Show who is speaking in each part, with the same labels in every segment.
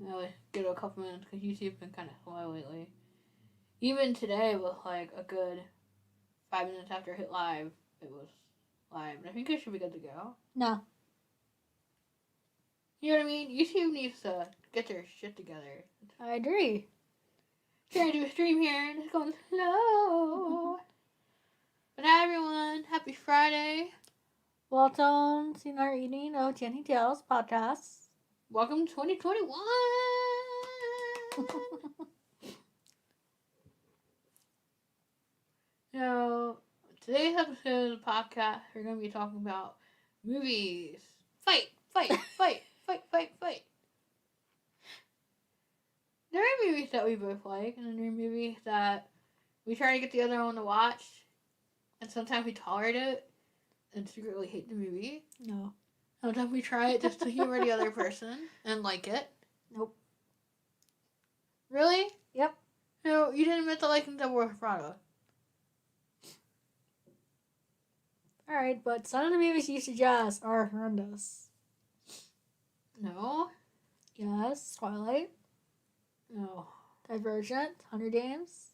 Speaker 1: really get a couple minutes because YouTube's been kind of slow lately. Even today with like a good 5 minutes after I hit live, it was live. And I think it should be good to go.
Speaker 2: No.
Speaker 1: You know what I mean? YouTube needs to get their shit together.
Speaker 2: I agree.
Speaker 1: Trying to do a stream here and it's going slow. But hi everyone, happy Friday.
Speaker 2: Welcome to our evening of Jenny Tales podcast.
Speaker 1: Welcome 2021. So, today's episode of the podcast, we're going to be talking about movies. Fight, fight, fight, fight, fight, fight. There are movies that we both like, and there are movies that we try to get the other one to watch, and sometimes we tolerate it and secretly hate the movie.
Speaker 2: No.
Speaker 1: Sometimes we try it just to humor the other person and like it.
Speaker 2: Nope.
Speaker 1: Really?
Speaker 2: Yep.
Speaker 1: No, you didn't admit to liking Devil Wears Prada.
Speaker 2: Alright, but some of the movies you suggest are horrendous.
Speaker 1: No.
Speaker 2: Yes, Twilight.
Speaker 1: No.
Speaker 2: Divergent. Hunger Games.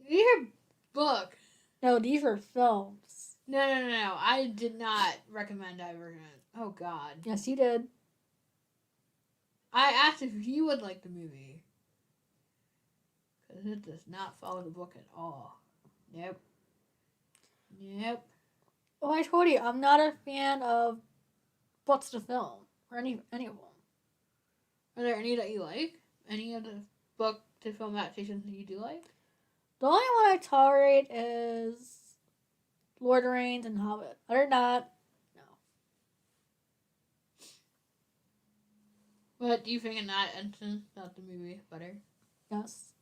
Speaker 1: These are books.
Speaker 2: No, these were films.
Speaker 1: No. I did not recommend Divergent. Oh, God.
Speaker 2: Yes, you did.
Speaker 1: I asked if you would like the movie. Because it does not follow the book at all. Nope.
Speaker 2: Well, I told you, I'm not a fan of books to film. Or any of them.
Speaker 1: Are there any that you like? Any of the book to film adaptations that you do like?
Speaker 2: The only one I tolerate is Lord of the Rings and Hobbit. Other than that, no.
Speaker 1: But do you think in that instance that the movie is better?
Speaker 2: Yes.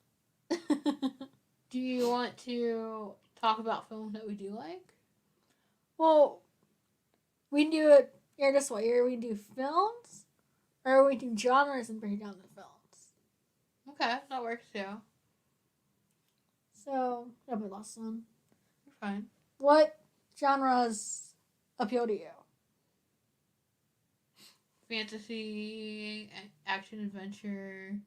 Speaker 1: Do you want to talk about films that we do like?
Speaker 2: Well, we do it here this way. Here we do films, or we do genres and break down the films.
Speaker 1: Okay, that works too.
Speaker 2: So, that'll be less fun.
Speaker 1: You're fine.
Speaker 2: What genres appeal to you?
Speaker 1: Fantasy, action, adventure,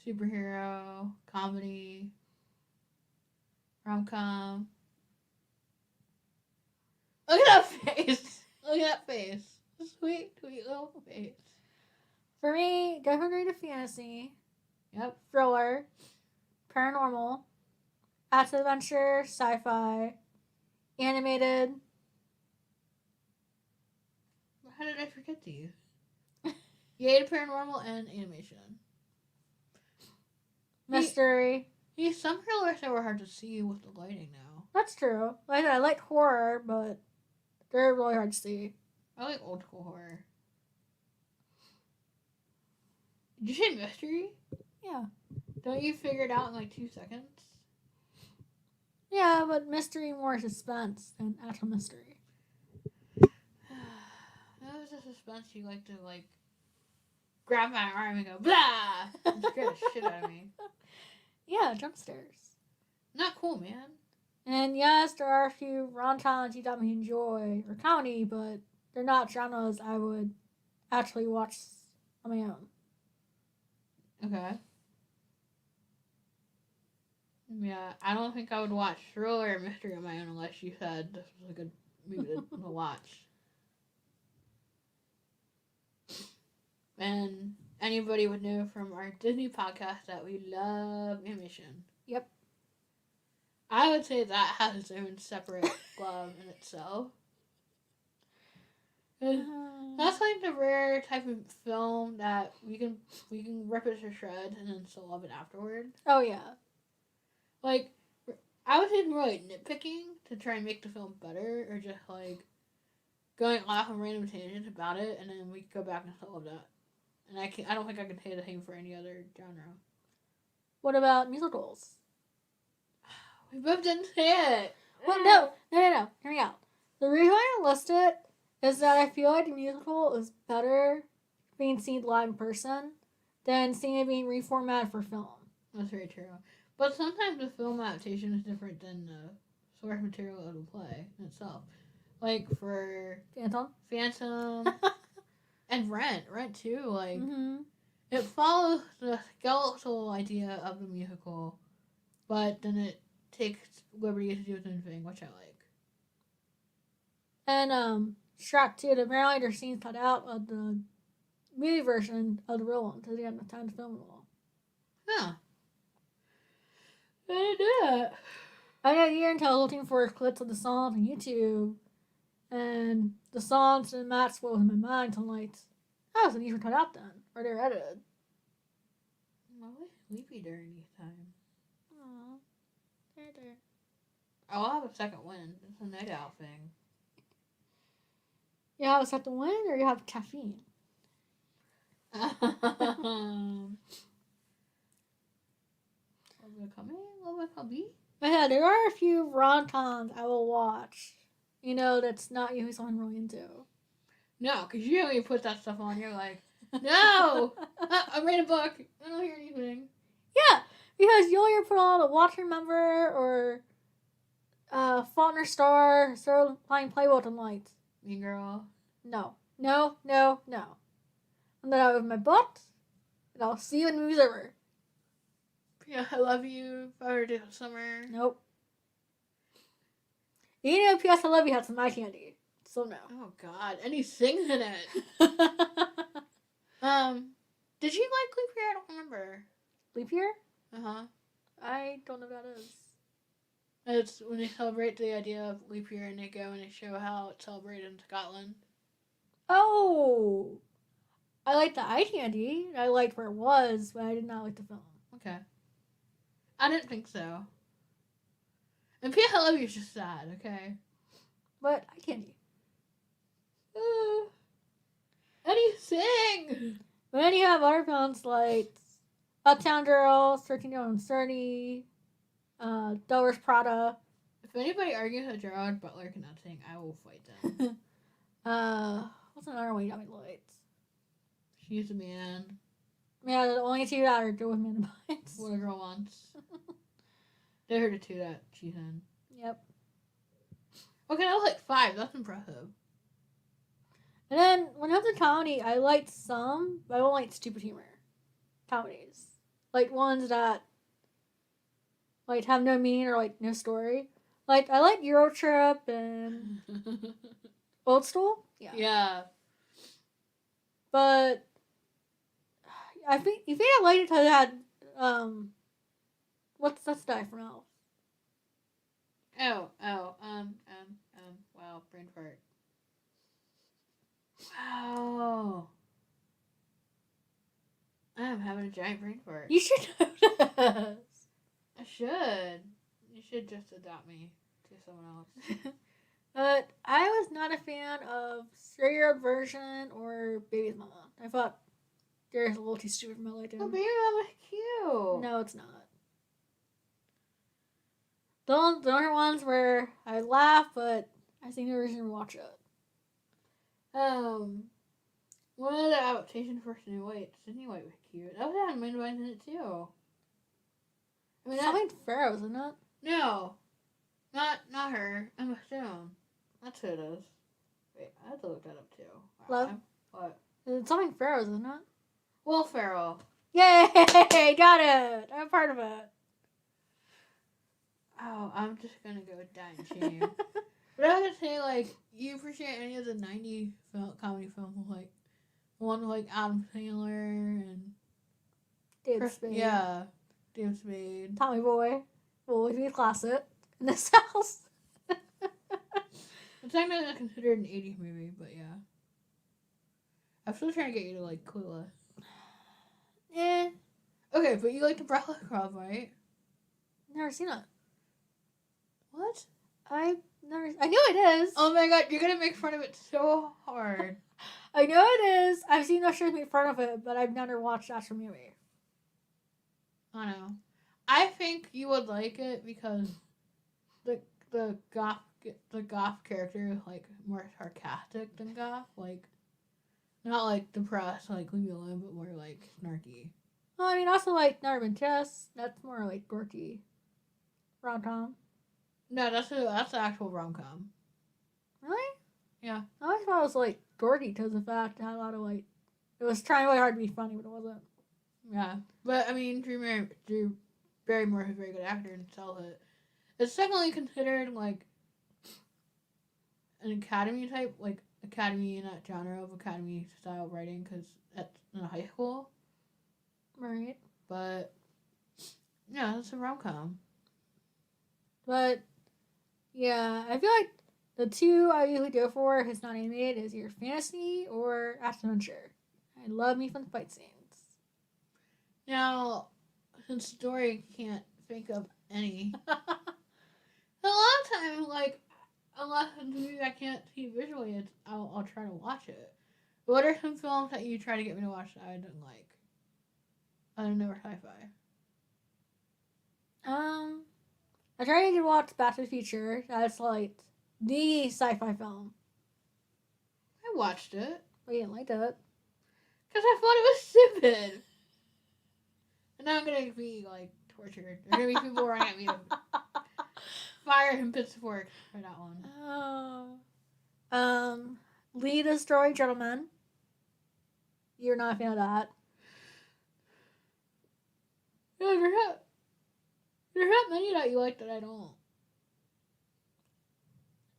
Speaker 1: superhero, comedy, rom-com. Look at that face. Look at that face. Sweet little face.
Speaker 2: For me, definitely the fantasy,
Speaker 1: Yep.
Speaker 2: thriller, paranormal, action adventure, sci-fi, animated.
Speaker 1: How did I forget these? Yay to paranormal and animation.
Speaker 2: Mystery.
Speaker 1: Some thrillers that were hard to see with the lighting now.
Speaker 2: That's true. Like I like horror, but they're really hard to see.
Speaker 1: I like old school horror. Did you say mystery?
Speaker 2: Yeah.
Speaker 1: Don't you figure it out in like 2 seconds?
Speaker 2: Yeah, but mystery more suspense than actual mystery.
Speaker 1: That was a suspense you like to grab my arm and go blah and scare the shit out of me.
Speaker 2: Yeah, jump scares.
Speaker 1: Not cool, man.
Speaker 2: And yes, there are a few rom-coms you definitely enjoy, or comedy, but they're not genres I would actually watch on my own.
Speaker 1: Okay. Yeah, I don't think I would watch thriller or mystery on my own unless you said this was a good movie to watch. And anybody would know from our Disney podcast that we love animation.
Speaker 2: Yep.
Speaker 1: I would say that has its own separate love in itself. That's like the rare type of film that we can rip it to shreds and then still love it afterward.
Speaker 2: Oh, yeah.
Speaker 1: Like, I would say it's more like nitpicking to try and make the film better, or just like going off on random tangents about it, and then we go back and still love that. And I don't think I can say the same for any other genre.
Speaker 2: What about musicals?
Speaker 1: We both didn't say it.
Speaker 2: Well, no. Hear me out. The reason I list it is that I feel like the musical is better being seen live in person than seeing it being reformatted for film.
Speaker 1: That's very true. But sometimes the film adaptation is different than the source material of the play itself. Like for
Speaker 2: Phantom.
Speaker 1: And Rent too. Like, it follows the skeletal idea of the musical, but then it takes liberty to do its own thing, which I like.
Speaker 2: And Shrek 2, apparently there's scenes cut out of the movie version of the real one because they had enough time to film it all.
Speaker 1: Huh. I didn't do that.
Speaker 2: I got a year until I was looking for clips of the songs on YouTube, and the songs didn't match what was in my mind until like, oh, so these were cut out then, or they're edited.
Speaker 1: I'm always sleepy during these times.
Speaker 2: Aww. There.
Speaker 1: I'll have a second wind. It's a night owl thing.
Speaker 2: You have a second wind, or you have caffeine? But yeah, there are a few rom-coms I will watch. You know, that's not usually someone really into.
Speaker 1: No, because you don't even put that stuff on. You're like, no! I read a book. I don't hear anything.
Speaker 2: Yeah, because you'll either put on a Watch and Remember or Fault in Our Star, start playing Playboy tonight.
Speaker 1: Mean Girl.
Speaker 2: No. I'm gonna out with my butt, and I'll see you when the movie's over.
Speaker 1: Yeah, I love you. Fire Day of Summer.
Speaker 2: Nope. You know, P.S. I Love You had some eye candy. So no.
Speaker 1: Oh God, and he sings in it. Did you like Leap Year? I don't remember.
Speaker 2: Leap Year?
Speaker 1: Uh-huh.
Speaker 2: I don't know what that is.
Speaker 1: It's when they celebrate the idea of leap year and they go and they show how it's celebrated in Scotland.
Speaker 2: Oh! I liked the eye candy. I liked where it was, but I did not like the film.
Speaker 1: Okay. I didn't think so. And P.S. I Love You is just sad, okay?
Speaker 2: But eye candy.
Speaker 1: And he sing!
Speaker 2: But then you have other films like Uptown Girls, 13 Year 30, Dollars Prada.
Speaker 1: If anybody argues that Gerard Butler cannot sing, I will fight them.
Speaker 2: What's another one you got me lights?
Speaker 1: She's a man.
Speaker 2: Yeah, the only two that are good with men and boys.
Speaker 1: What a girl wants. They heard the two that she's in.
Speaker 2: Yep.
Speaker 1: Okay, that was like 5. That's impressive.
Speaker 2: And then when it comes to comedy, I liked some, but I don't like stupid humor comedies. Like ones that like have no meaning or like no story. Like I like Euro Trip and Old School. Yeah.
Speaker 1: Yeah.
Speaker 2: But I think I liked it because it had what's that guy from Elf?
Speaker 1: Wow, brain fart. Wow. I'm having a giant brain fart.
Speaker 2: You should know this.
Speaker 1: I should. You should just adopt me to someone else.
Speaker 2: But I was not a fan of 3-year-old version or Baby's Mama. I thought they're a little too stupid for my liking.
Speaker 1: Oh, Baby Mama's cute.
Speaker 2: No, it's not. The other ones where I laugh, but I see no reason to watch it.
Speaker 1: One of the adaptations for Snow White. Sydney White was cute. That was had Amanda Bynes in it too. I mean,
Speaker 2: Something Pharaoh, isn't it?
Speaker 1: No, not her. Emma Stone. That's who it is. Wait, I have to look that up too.
Speaker 2: Love?
Speaker 1: What?
Speaker 2: It's something Pharaoh, isn't it?
Speaker 1: Will Ferrell.
Speaker 2: Yay! Got it! I'm part of it.
Speaker 1: Oh, I'm just gonna go die in shame. But I was gonna say, like, you appreciate any of the 90s comedy films, like one with like Adam Sandler and
Speaker 2: David Spade.
Speaker 1: Yeah, David Spade.
Speaker 2: Tommy Boy. Will always be a classic in this house.
Speaker 1: It's technically not considered an 80s movie, but yeah. I'm still trying to get you to like Clueless.
Speaker 2: Eh.
Speaker 1: Okay, but you like the Breakfast Club, right?
Speaker 2: Never seen it.
Speaker 1: What?
Speaker 2: I know it is.
Speaker 1: Oh my god, you're gonna make fun of it so hard.
Speaker 2: I know it is. I've seen no shows make fun of it, but I've never watched the actual movie.
Speaker 1: I know. I think you would like it because the goth character is like more sarcastic than goth, like not like depressed, like leave me alone, but more like snarky.
Speaker 2: Well, I mean, also like Never Been Kissed. That's more like dorky. Rom-com.
Speaker 1: No, that's the actual rom-com.
Speaker 2: Really?
Speaker 1: Yeah.
Speaker 2: I always thought it was like dorky because of the fact it had a lot of like, it was trying really hard to be funny, but it wasn't.
Speaker 1: Yeah, but I mean, Drew Barrymore is a very good actor and sells it. It's definitely considered like an academy type, like academy in that genre of academy style writing because that's in a high school.
Speaker 2: Right.
Speaker 1: But yeah, it's a rom com.
Speaker 2: But yeah, I feel like the two I usually go for if it's not animated is either fantasy or action adventure. I love me some fight scenes.
Speaker 1: Now, since story can't think of any, a lot of times like unless it's a movie I can't see visually, I'll try to watch it. What are some films that you try to get me to watch that I didn't like? I don't know, sci-fi.
Speaker 2: um, I tried to watch Back to the Future. That's like the sci-fi film,
Speaker 1: I watched it
Speaker 2: but you didn't like it.
Speaker 1: because I thought it was stupid. And now I'm gonna be like tortured. There are gonna be people running at me to fire and pitchfork for that one.
Speaker 2: Oh. Lead a Story, Gentlemen. You're not a fan of that.
Speaker 1: Yeah, there's not many that you like that I don't.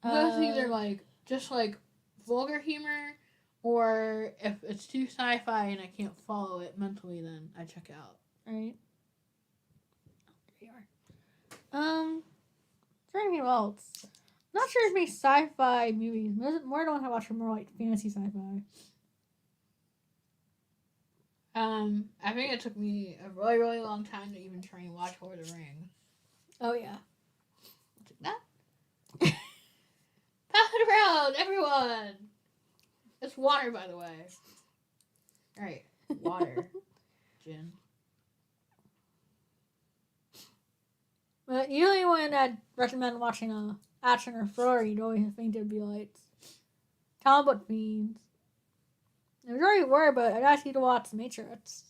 Speaker 1: That's either like just like vulgar humor, or if it's too sci-fi and I can't follow it mentally, then I check out.
Speaker 2: Right. There you are. Trying to think what else. Not sure if many sci-fi movies. More than I watch are more like fantasy sci-fi.
Speaker 1: I think it took me a really, really long time to even try and watch Lord of the Rings.
Speaker 2: Oh yeah.
Speaker 1: Like that. Pass it around, everyone. It's water, by the way. All right, water, Jen.
Speaker 2: But usually when I recommend watching a action or thriller, you'd always think it'd be like comic book themes. There already were, but I'd ask you to watch The Matrix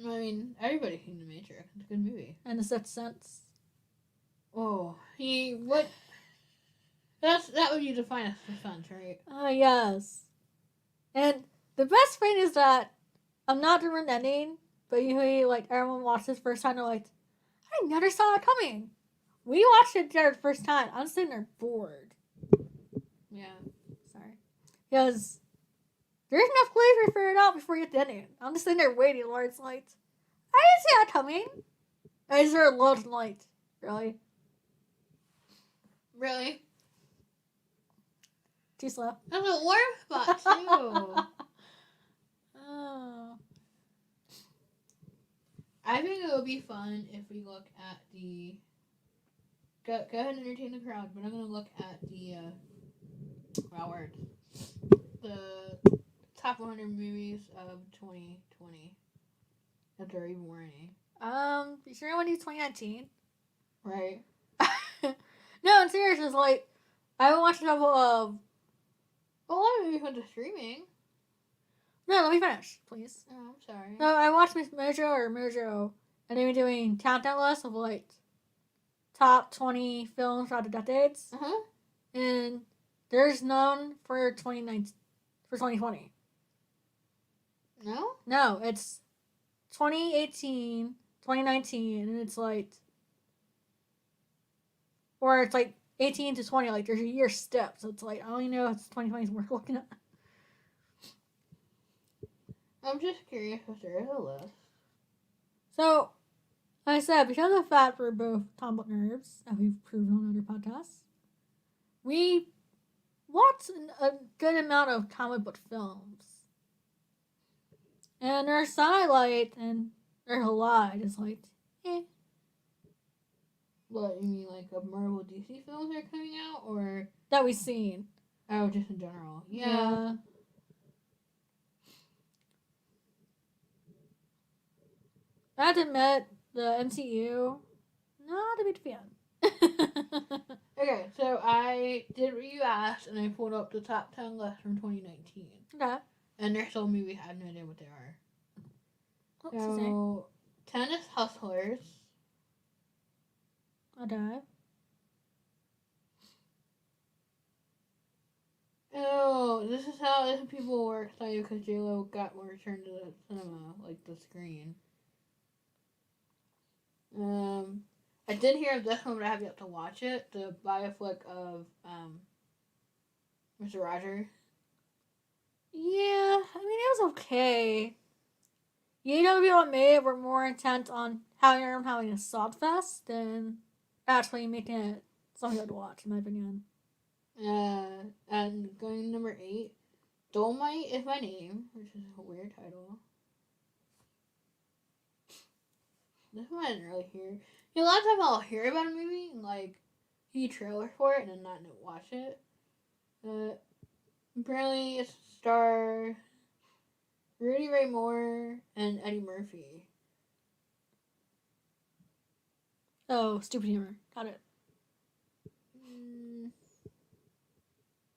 Speaker 1: I mean, everybody's seen The Matrix. It's a good movie.
Speaker 2: and The Sixth Sense.
Speaker 1: Oh, what? That would you define as suspense, right?
Speaker 2: Yes. And the best thing is that I'm not doing the ending, but usually like everyone watches the first time, they're like, I never saw it coming. We watched it there the first time. I'm sitting there bored.
Speaker 1: Yeah.
Speaker 2: Sorry. Because there's enough clues to figure it out before you get the ending. I'm just sitting there waiting where it's like, I didn't see that coming. I just heard loads of light. Really?
Speaker 1: Really?
Speaker 2: Too slow.
Speaker 1: That's a warm spot too.
Speaker 2: Oh.
Speaker 1: I think it would be fun if we look at the. Go ahead and entertain the crowd, but I'm gonna look at the. Words. The top 100 movies of 2020. If there even were any.
Speaker 2: You sure I want to do 2019?
Speaker 1: Right.
Speaker 2: No, in serious, it's like I watched a couple of.
Speaker 1: A lot of movies went to streaming.
Speaker 2: No, let me finish, please.
Speaker 1: Oh, I'm sorry.
Speaker 2: No, I watched Miss Mojo, and they were doing countdown lists of like top 20 films throughout the decades, and there's none for 2019 for 2020.
Speaker 1: No.
Speaker 2: No, it's 2018, 2019, and it's like, or it's like 18 to 20. Like there's a year step, so it's like I don't even know if it's 2020 is worth looking at.
Speaker 1: I'm just curious if there is a list.
Speaker 2: So, like I said, because of the fact we're both comic book nerds, as we've proven on other podcasts, we watch a good amount of comic book films. And there's highlight, and there's a lot. It's like, eh.
Speaker 1: What, you mean like of Marvel DC films that are coming out, or
Speaker 2: That we've seen.
Speaker 1: oh, just in general?
Speaker 2: Yeah. I have to admit, the MCU, not a big fan.
Speaker 1: Okay, so I did what you asked, and I pulled up the top 10 list from 2019.
Speaker 2: Okay.
Speaker 1: And there's some movies I have no idea what they are.
Speaker 2: What's his name?
Speaker 1: So, 10 is Hustlers.
Speaker 2: Okay.
Speaker 1: Oh, this this is how people were excited because J-Lo got returned to the cinema, like the screen. I did hear of this one, but I have yet to watch it. The bioflick of Mr. Roger.
Speaker 2: Yeah, I mean, it was okay. You know, the people that made it were more intent on having a sod fest than actually making it something good to watch, in my opinion.
Speaker 1: And going to number 8, Dolomite is My Name, which is a weird title. This one I didn't really hear. You know, a lot of times I'll hear about a movie and like see a trailer for it and then not watch it. Apparently it's star Rudy Ray Moore and Eddie Murphy.
Speaker 2: Oh, stupid humor. Got it.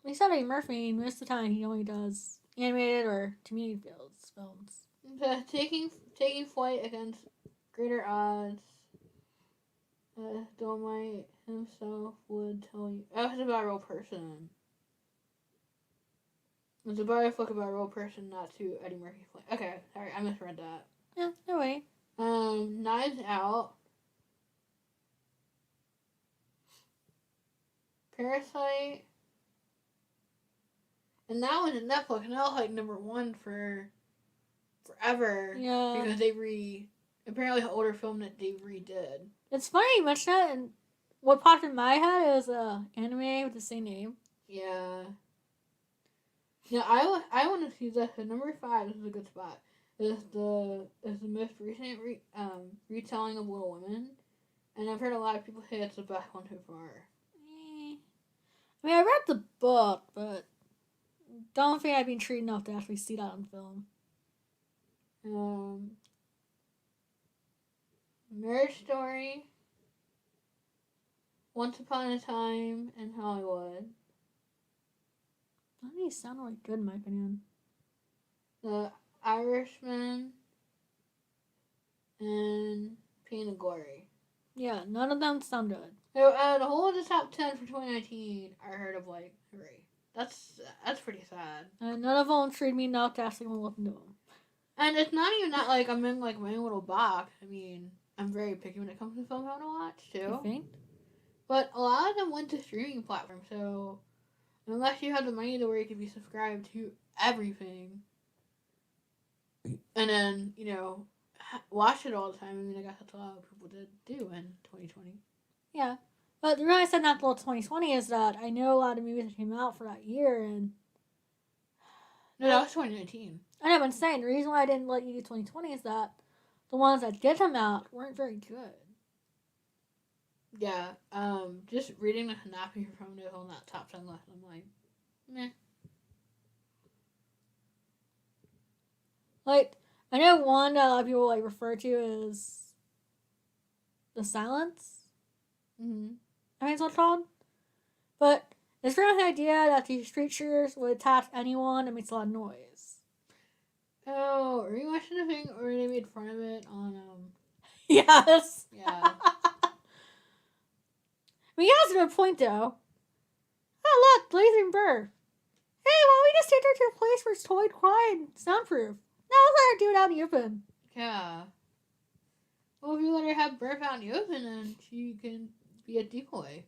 Speaker 2: We said Eddie Murphy, most of the time he only does animated or community films.
Speaker 1: Taking flight against greater odds. Dolomite himself would tell you. Oh, it's about a real person. It's a biopic about a real person, not to Eddie Murphy. Okay, sorry, I misread that.
Speaker 2: Yeah, no way.
Speaker 1: Knives Out. Parasite. And that was in Netflix, and that was like number 1 for forever.
Speaker 2: Yeah.
Speaker 1: Because they apparently an older film that they redid.
Speaker 2: It's funny you mentioned that, and what popped in my head is anime with the same name.
Speaker 1: Yeah. Yeah, I want to see this. Number 5, this is a good spot. Is the most recent retelling of Little Women, and I've heard a lot of people say it's the best one so far.
Speaker 2: I mean, I read the book, but don't think I've been treated enough to actually see that on film.
Speaker 1: Marriage Story. Once Upon a Time in Hollywood.
Speaker 2: None of these sound really good in my opinion.
Speaker 1: The Irishman. And Pain and Glory.
Speaker 2: Yeah, none of them sound good.
Speaker 1: So the whole of the top 10 for 2019, I heard of like 3. That's pretty sad.
Speaker 2: And none of them treated me enough to actually want to listen to them.
Speaker 1: And it's not even that like I'm in like my own little box. I mean, I'm very picky when it comes to film I want to watch too.
Speaker 2: You think?
Speaker 1: But a lot of them went to streaming platforms, so unless you have the money to where you can be subscribed to everything, and then watch it all the time. I mean, I guess that's a lot of people did do in 2020.
Speaker 2: Yeah. But the reason I said not till 2020 is that I know a lot of movies that came out for that year, and
Speaker 1: No, that was 2019.
Speaker 2: I know, but I'm saying the reason why I didn't let you do 2020 is that the ones that did come out weren't very good.
Speaker 1: Yeah, just reading the synopsis from it on that top 10 list, I'm like, meh.
Speaker 2: Like, I know one that a lot of people like refer to is The Silence.
Speaker 1: Mm-hmm.
Speaker 2: I think it's what it's called. But it's from the idea that these creatures would attack anyone that makes a lot of noise.
Speaker 1: Oh, are you watching the thing where they made fun of it on,
Speaker 2: Yes.
Speaker 1: Yeah.
Speaker 2: I mean, he has a good point, though. Oh, look, blazing bird. Hey, why don't we just take her to a place where it's totally quiet and soundproof? Now let's let her do it out in the open.
Speaker 1: Yeah. Well, if you let her have birth out in the open, then she can be a decoy.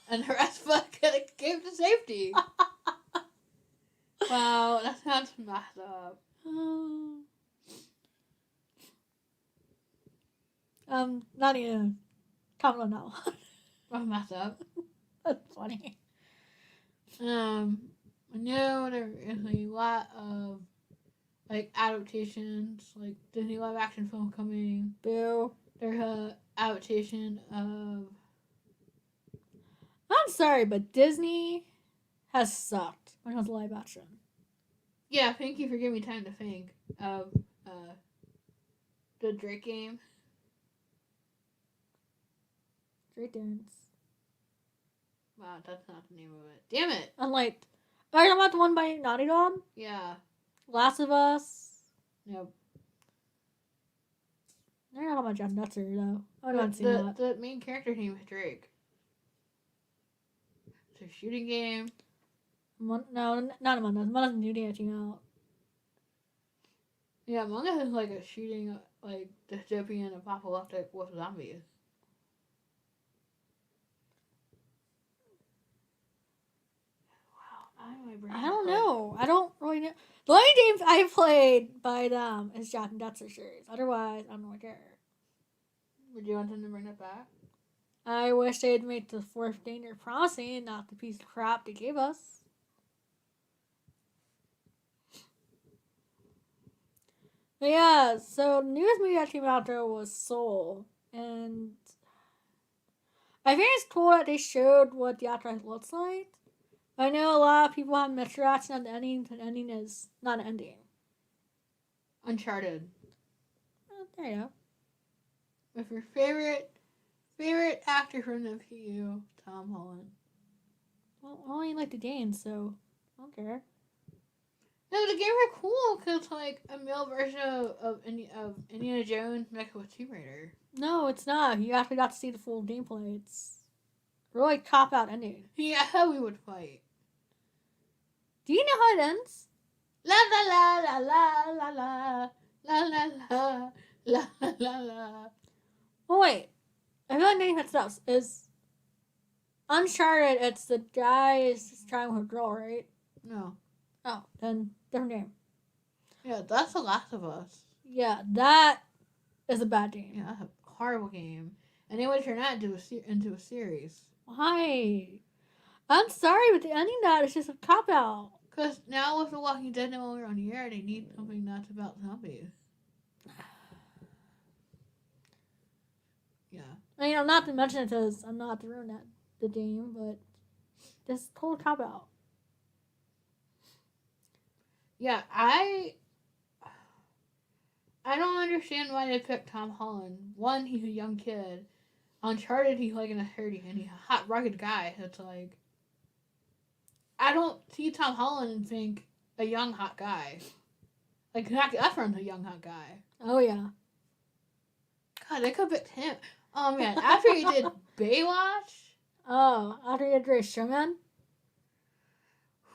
Speaker 1: And the rest of us can escape to safety. Wow, that sounds messed up.
Speaker 2: Not even comment on that one.
Speaker 1: That's messed up.
Speaker 2: That's funny.
Speaker 1: I know there is a lot of like adaptations, like Disney live action film coming.
Speaker 2: Boo.
Speaker 1: There's a adaptation of.
Speaker 2: I'm sorry, but Disney has sucked when it comes to live action.
Speaker 1: Yeah, thank you for giving me time to think of the Drake game.
Speaker 2: Great dance.
Speaker 1: Wow, that's not the name of it. Damn it!
Speaker 2: And like, are you talking about the one by Naughty Dog?
Speaker 1: Yeah.
Speaker 2: Last of Us?
Speaker 1: Nope.
Speaker 2: They're not talking about John Nutzer, though. I don't see that.
Speaker 1: The main character name is Drake. It's a shooting game.
Speaker 2: No, not Among Us. Among Us New Day came out.
Speaker 1: Yeah, Among Us is like a shooting, like dystopian apocalyptic with zombies. Wow, now my brain
Speaker 2: I
Speaker 1: is
Speaker 2: don't
Speaker 1: like,
Speaker 2: know. I don't really know. The only games I played by them is Jack and Dexter series. Otherwise, I don't really care.
Speaker 1: would you want them to bring it back?
Speaker 2: I wish they'd make the fourth Danger promising, not the piece of crap they gave us. But yeah, so the newest movie that came out there was Soul, and I think it's cool that they showed what the afterlife looks like. I know a lot of people have mixed reaction on the ending. The ending is not an ending.
Speaker 1: Uncharted.
Speaker 2: There you go.
Speaker 1: With your favorite actor from the MCU, Tom Holland.
Speaker 2: Well, I only like the game, so I don't care.
Speaker 1: No, the games are cool because like a male version of Indiana Jones mixed with Tomb Raider.
Speaker 2: No, it's not. You actually got to see the full gameplay. It's really cop out ending.
Speaker 1: Yeah, how we would fight.
Speaker 2: Do you know how it ends?
Speaker 1: La la la la la la la la la la la la la.
Speaker 2: Oh wait, I feel like getting mixed up. Is Uncharted? It's the guy is trying with a girl, right?
Speaker 1: No.
Speaker 2: Oh, then different game.
Speaker 1: Yeah, that's The Last of Us.
Speaker 2: Yeah, that is a bad game.
Speaker 1: Yeah, that's a horrible game. And they would turn that into a series.
Speaker 2: Why? I'm sorry, but the ending of that is just a cop out.
Speaker 1: Because now with The Walking Dead no longer on the air, they need something that's about zombies. Yeah.
Speaker 2: I mean, I'm not to mention it because I'm not to ruin the game, but this total cop out.
Speaker 1: Yeah, I don't understand why they picked Tom Holland. One, he's a young kid. Uncharted, he's like in his 30s, and he's a hot, rugged guy. It's like, I don't see Tom Holland and think a young, hot guy. Like, Zac Efron's a young, hot guy.
Speaker 2: Oh yeah.
Speaker 1: God, they could pick him. Oh man, after he did Baywatch,
Speaker 2: Oh, after you had Grace Showman.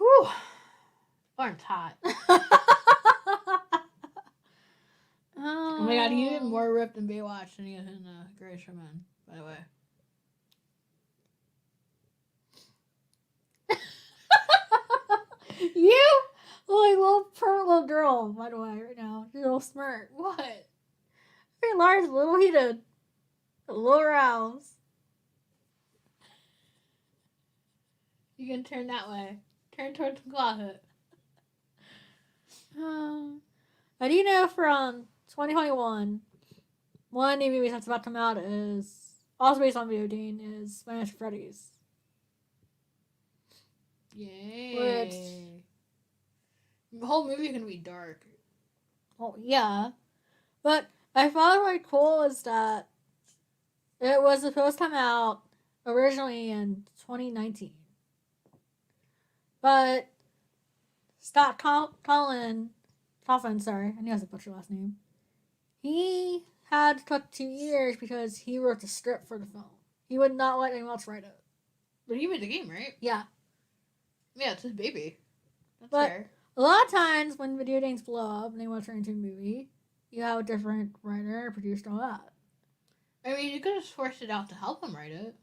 Speaker 1: whew, Lauren's hot. Oh my god, he's even more ripped in Baywatch than he is in Grey Sherman, by the way.
Speaker 2: You look like a little pert little girl, by the way, right now. You're a little smirk.
Speaker 1: What?
Speaker 2: I think Lars a little heated. A little aroused.
Speaker 1: You can turn that way. Turn towards the closet.
Speaker 2: I do know from 2021, one of the movies that's about to come out is also based on video game is Final Freddy's.
Speaker 1: Yay. The whole movie's gonna be dark.
Speaker 2: Oh yeah, but I thought really cool is that it was supposed to come out originally in 2019, but Scott Coughlin, sorry, I knew I was a butcher last name. He had to cut 2 years because he wrote the script for the film. He would not let anyone else write it.
Speaker 1: But he made the game, right?
Speaker 2: Yeah.
Speaker 1: Yeah, it's his baby. That's
Speaker 2: But
Speaker 1: fair.
Speaker 2: a lot of times when video games blow up and they want to turn into a movie, you have a different writer, producer, all that.
Speaker 1: I mean, you could have forced it out to help him write it.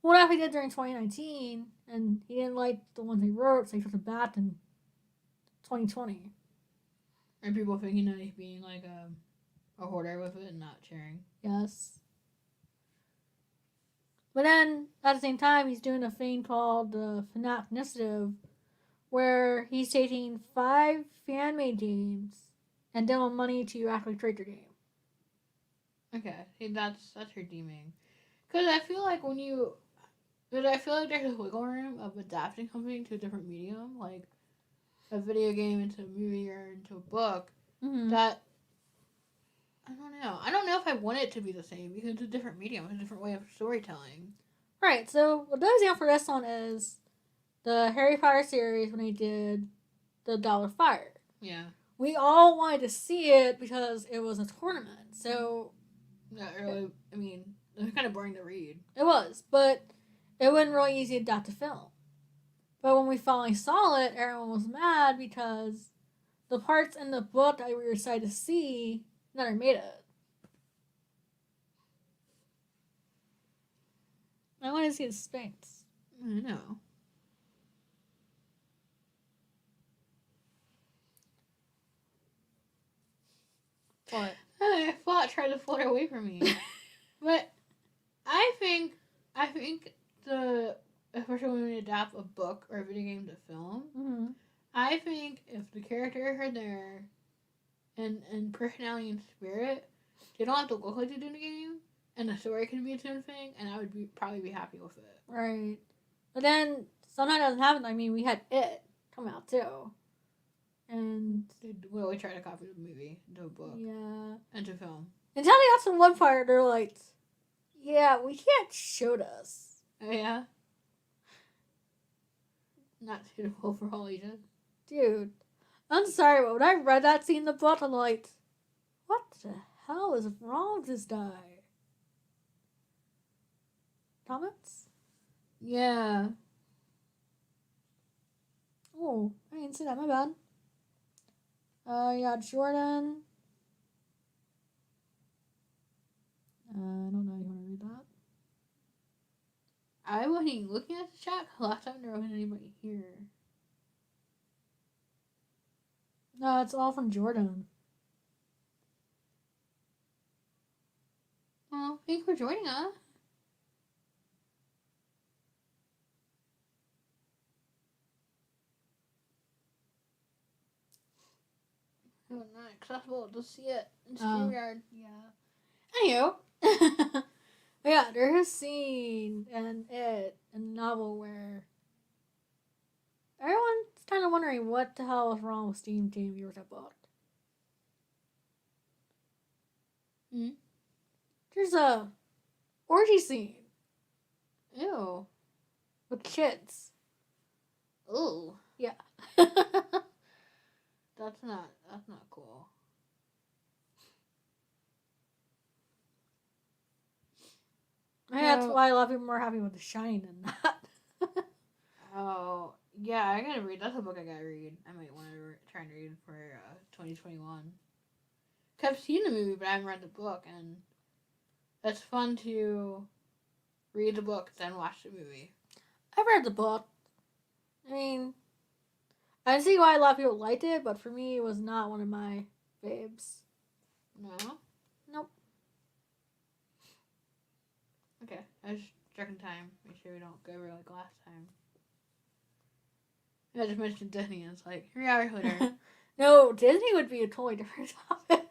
Speaker 2: What if he did during 2019 and he didn't like the ones he wrote, so he took it back in 2020?
Speaker 1: And people thinking that he's being like a hoarder with it and not sharing.
Speaker 2: Yes. But then, at the same time, he's doing a thing called the FNAF Initiative, where he's taking 5 fan-made games and donating money to actually trade your game.
Speaker 1: Okay, see, that's redeeming. Because I feel like there's a wiggle room of adapting something to a different medium, like a video game into a movie or into a book, that, I don't know if I want it to be the same, because it's a different medium, it's a different way of storytelling.
Speaker 2: Right, so what the example for this one is the Harry Potter series when they did the Goblet of Fire.
Speaker 1: Yeah.
Speaker 2: We all wanted to see it because it was a tournament, so...
Speaker 1: Not really, I mean, it was kind of boring to read.
Speaker 2: It was, but it wasn't really easy to adapt to film. But when we finally saw it, everyone was mad because the parts in the book that we were excited to see never made it. I want to see the Sphinx.
Speaker 1: I know.
Speaker 2: What?
Speaker 1: I thought tried to pull it away from me. But I think the especially when we adapt a book or a video game to film,
Speaker 2: Mm-hmm.
Speaker 1: I think if the characters are there and personality and spirit, they don't have to look like they do in the game, and the story can be its own thing, and I would probably be happy with it.
Speaker 2: Right. But then sometimes it doesn't happen. I mean, we had It come out too. And
Speaker 1: They really try to copy the movie into a book
Speaker 2: yeah.
Speaker 1: and to film.
Speaker 2: Until they got to one part, they're like, yeah, we can't show this.
Speaker 1: Oh yeah? Not suitable for all ages.
Speaker 2: Dude, I'm sorry, but when I read that scene in the book, I'm like, what the hell is wrong with this guy? Comments?
Speaker 1: Yeah.
Speaker 2: Oh, I didn't see that, my bad. Yeah, Jordan. I don't know. You want to read that?
Speaker 1: I wasn't even looking at the chat 'cause last time there wasn't anybody here.
Speaker 2: No, it's all from Jordan.
Speaker 1: Well, thanks for joining us. Oh, not accessible to see it in StreamYard.
Speaker 2: Yeah. Anywho. Yeah, there's a scene in It, in the novel, where everyone's kind of wondering what the hell is wrong with Steam Team viewers at book.
Speaker 1: Hmm?
Speaker 2: There's a orgy scene
Speaker 1: Ew.
Speaker 2: with kids.
Speaker 1: Ooh.
Speaker 2: Yeah.
Speaker 1: That's not cool.
Speaker 2: Maybe that's why a lot of people are more happy with The Shining than that.
Speaker 1: Oh, yeah, I gotta read. That's a book I gotta read. I might want to try and read for 2021. Cause I've seen the movie, but I haven't read the book, and it's fun to read the book then watch the movie.
Speaker 2: I've read the book. I mean, I see why a lot of people liked it, but for me, it was not one of my faves.
Speaker 1: No?
Speaker 2: Nope.
Speaker 1: Okay, I was just checking time. Make sure we don't go over like last time. I just mentioned Disney, and it's like 3 hours later.
Speaker 2: No, Disney would be a totally different topic.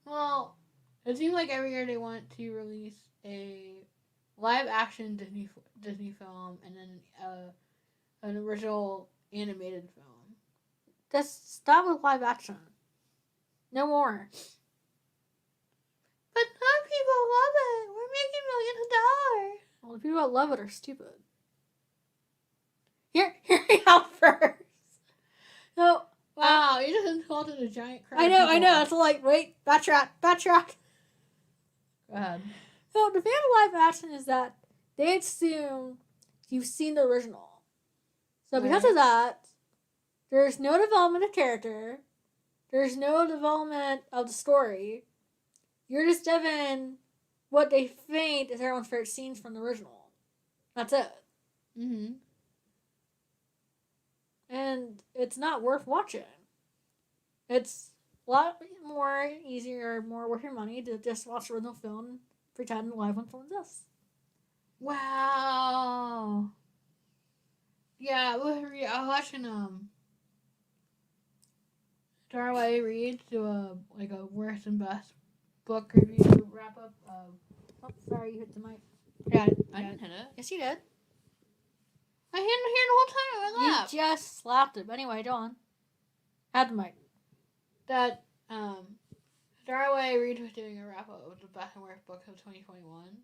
Speaker 1: Well, it seems like every year they want to release a live action Disney film and then an original animated film.
Speaker 2: Just stop with live action. No more.
Speaker 1: But some people love it. We're making millions of dollars.
Speaker 2: Well, the people that love it are stupid. Hear me out first. So,
Speaker 1: Wow, you just insulted a giant crowd.
Speaker 2: I know. It's like, wait, backtrack.
Speaker 1: Go ahead.
Speaker 2: So, the thing with live action is that they assume you've seen the original. So, because of that, there's no development of character. There's no development of the story. You're just given what they think is everyone's favorite scenes from the original. That's it.
Speaker 1: Mm-hmm.
Speaker 2: And it's not worth watching. It's a lot more easier, more worth your money to just watch the original film and pretend the live one still exists.
Speaker 1: Wow. Yeah, I was watching Darway Reed do a worst and best book review wrap up.
Speaker 2: Oh, sorry, you hit the mic. Got it.
Speaker 1: I didn't hit it.
Speaker 2: Yes, you did.
Speaker 1: I had it here the whole time on my lap.
Speaker 2: You just slapped it. But anyway, go on. Had the mic.
Speaker 1: That Darway Reed was doing a wrap up of the best and worst book of 2021.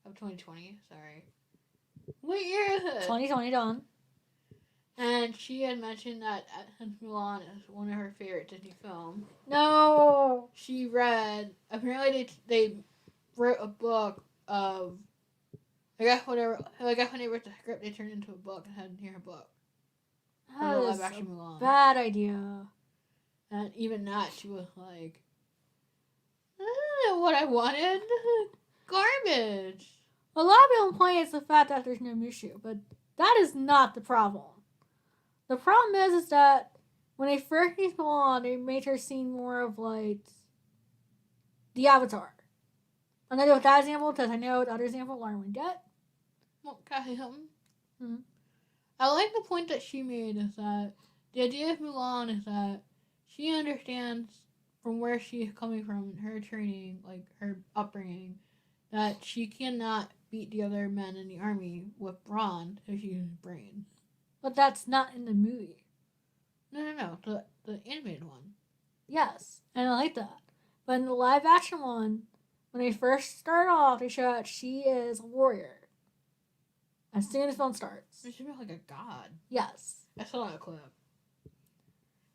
Speaker 1: Of 2020, sorry. What year is it?
Speaker 2: 2020, Dawn.
Speaker 1: And she had mentioned that since Mulan is one of her favorite Disney films,
Speaker 2: No.
Speaker 1: she read. Apparently, they wrote a book of I guess whatever. I guess when they wrote the script, they turned it into a book and had near a book of
Speaker 2: That
Speaker 1: the
Speaker 2: is
Speaker 1: live
Speaker 2: a
Speaker 1: action Mulan.
Speaker 2: bad idea.
Speaker 1: And even that, she was like, "What I wanted, garbage."
Speaker 2: A lot of people complain it's the fact that there's no Mushu, but that is not the problem. The problem is that when they first came on, they made her seem more of like the Avatar. And I know that example because I know the other example Lauren would get.
Speaker 1: Well, can I say something?
Speaker 2: Hmm.
Speaker 1: I like the point that she made is that the idea of Mulan is that she understands from where she's coming from, her training, like her upbringing, that she cannot beat the other men in the army with brawn if she uses brain.
Speaker 2: But that's not in the movie.
Speaker 1: No. The animated one.
Speaker 2: Yes, and I like that. But in the live action one, when they first start off, they show that she is a warrior. As soon as the film starts.
Speaker 1: She feels like a god.
Speaker 2: Yes.
Speaker 1: I saw that clip.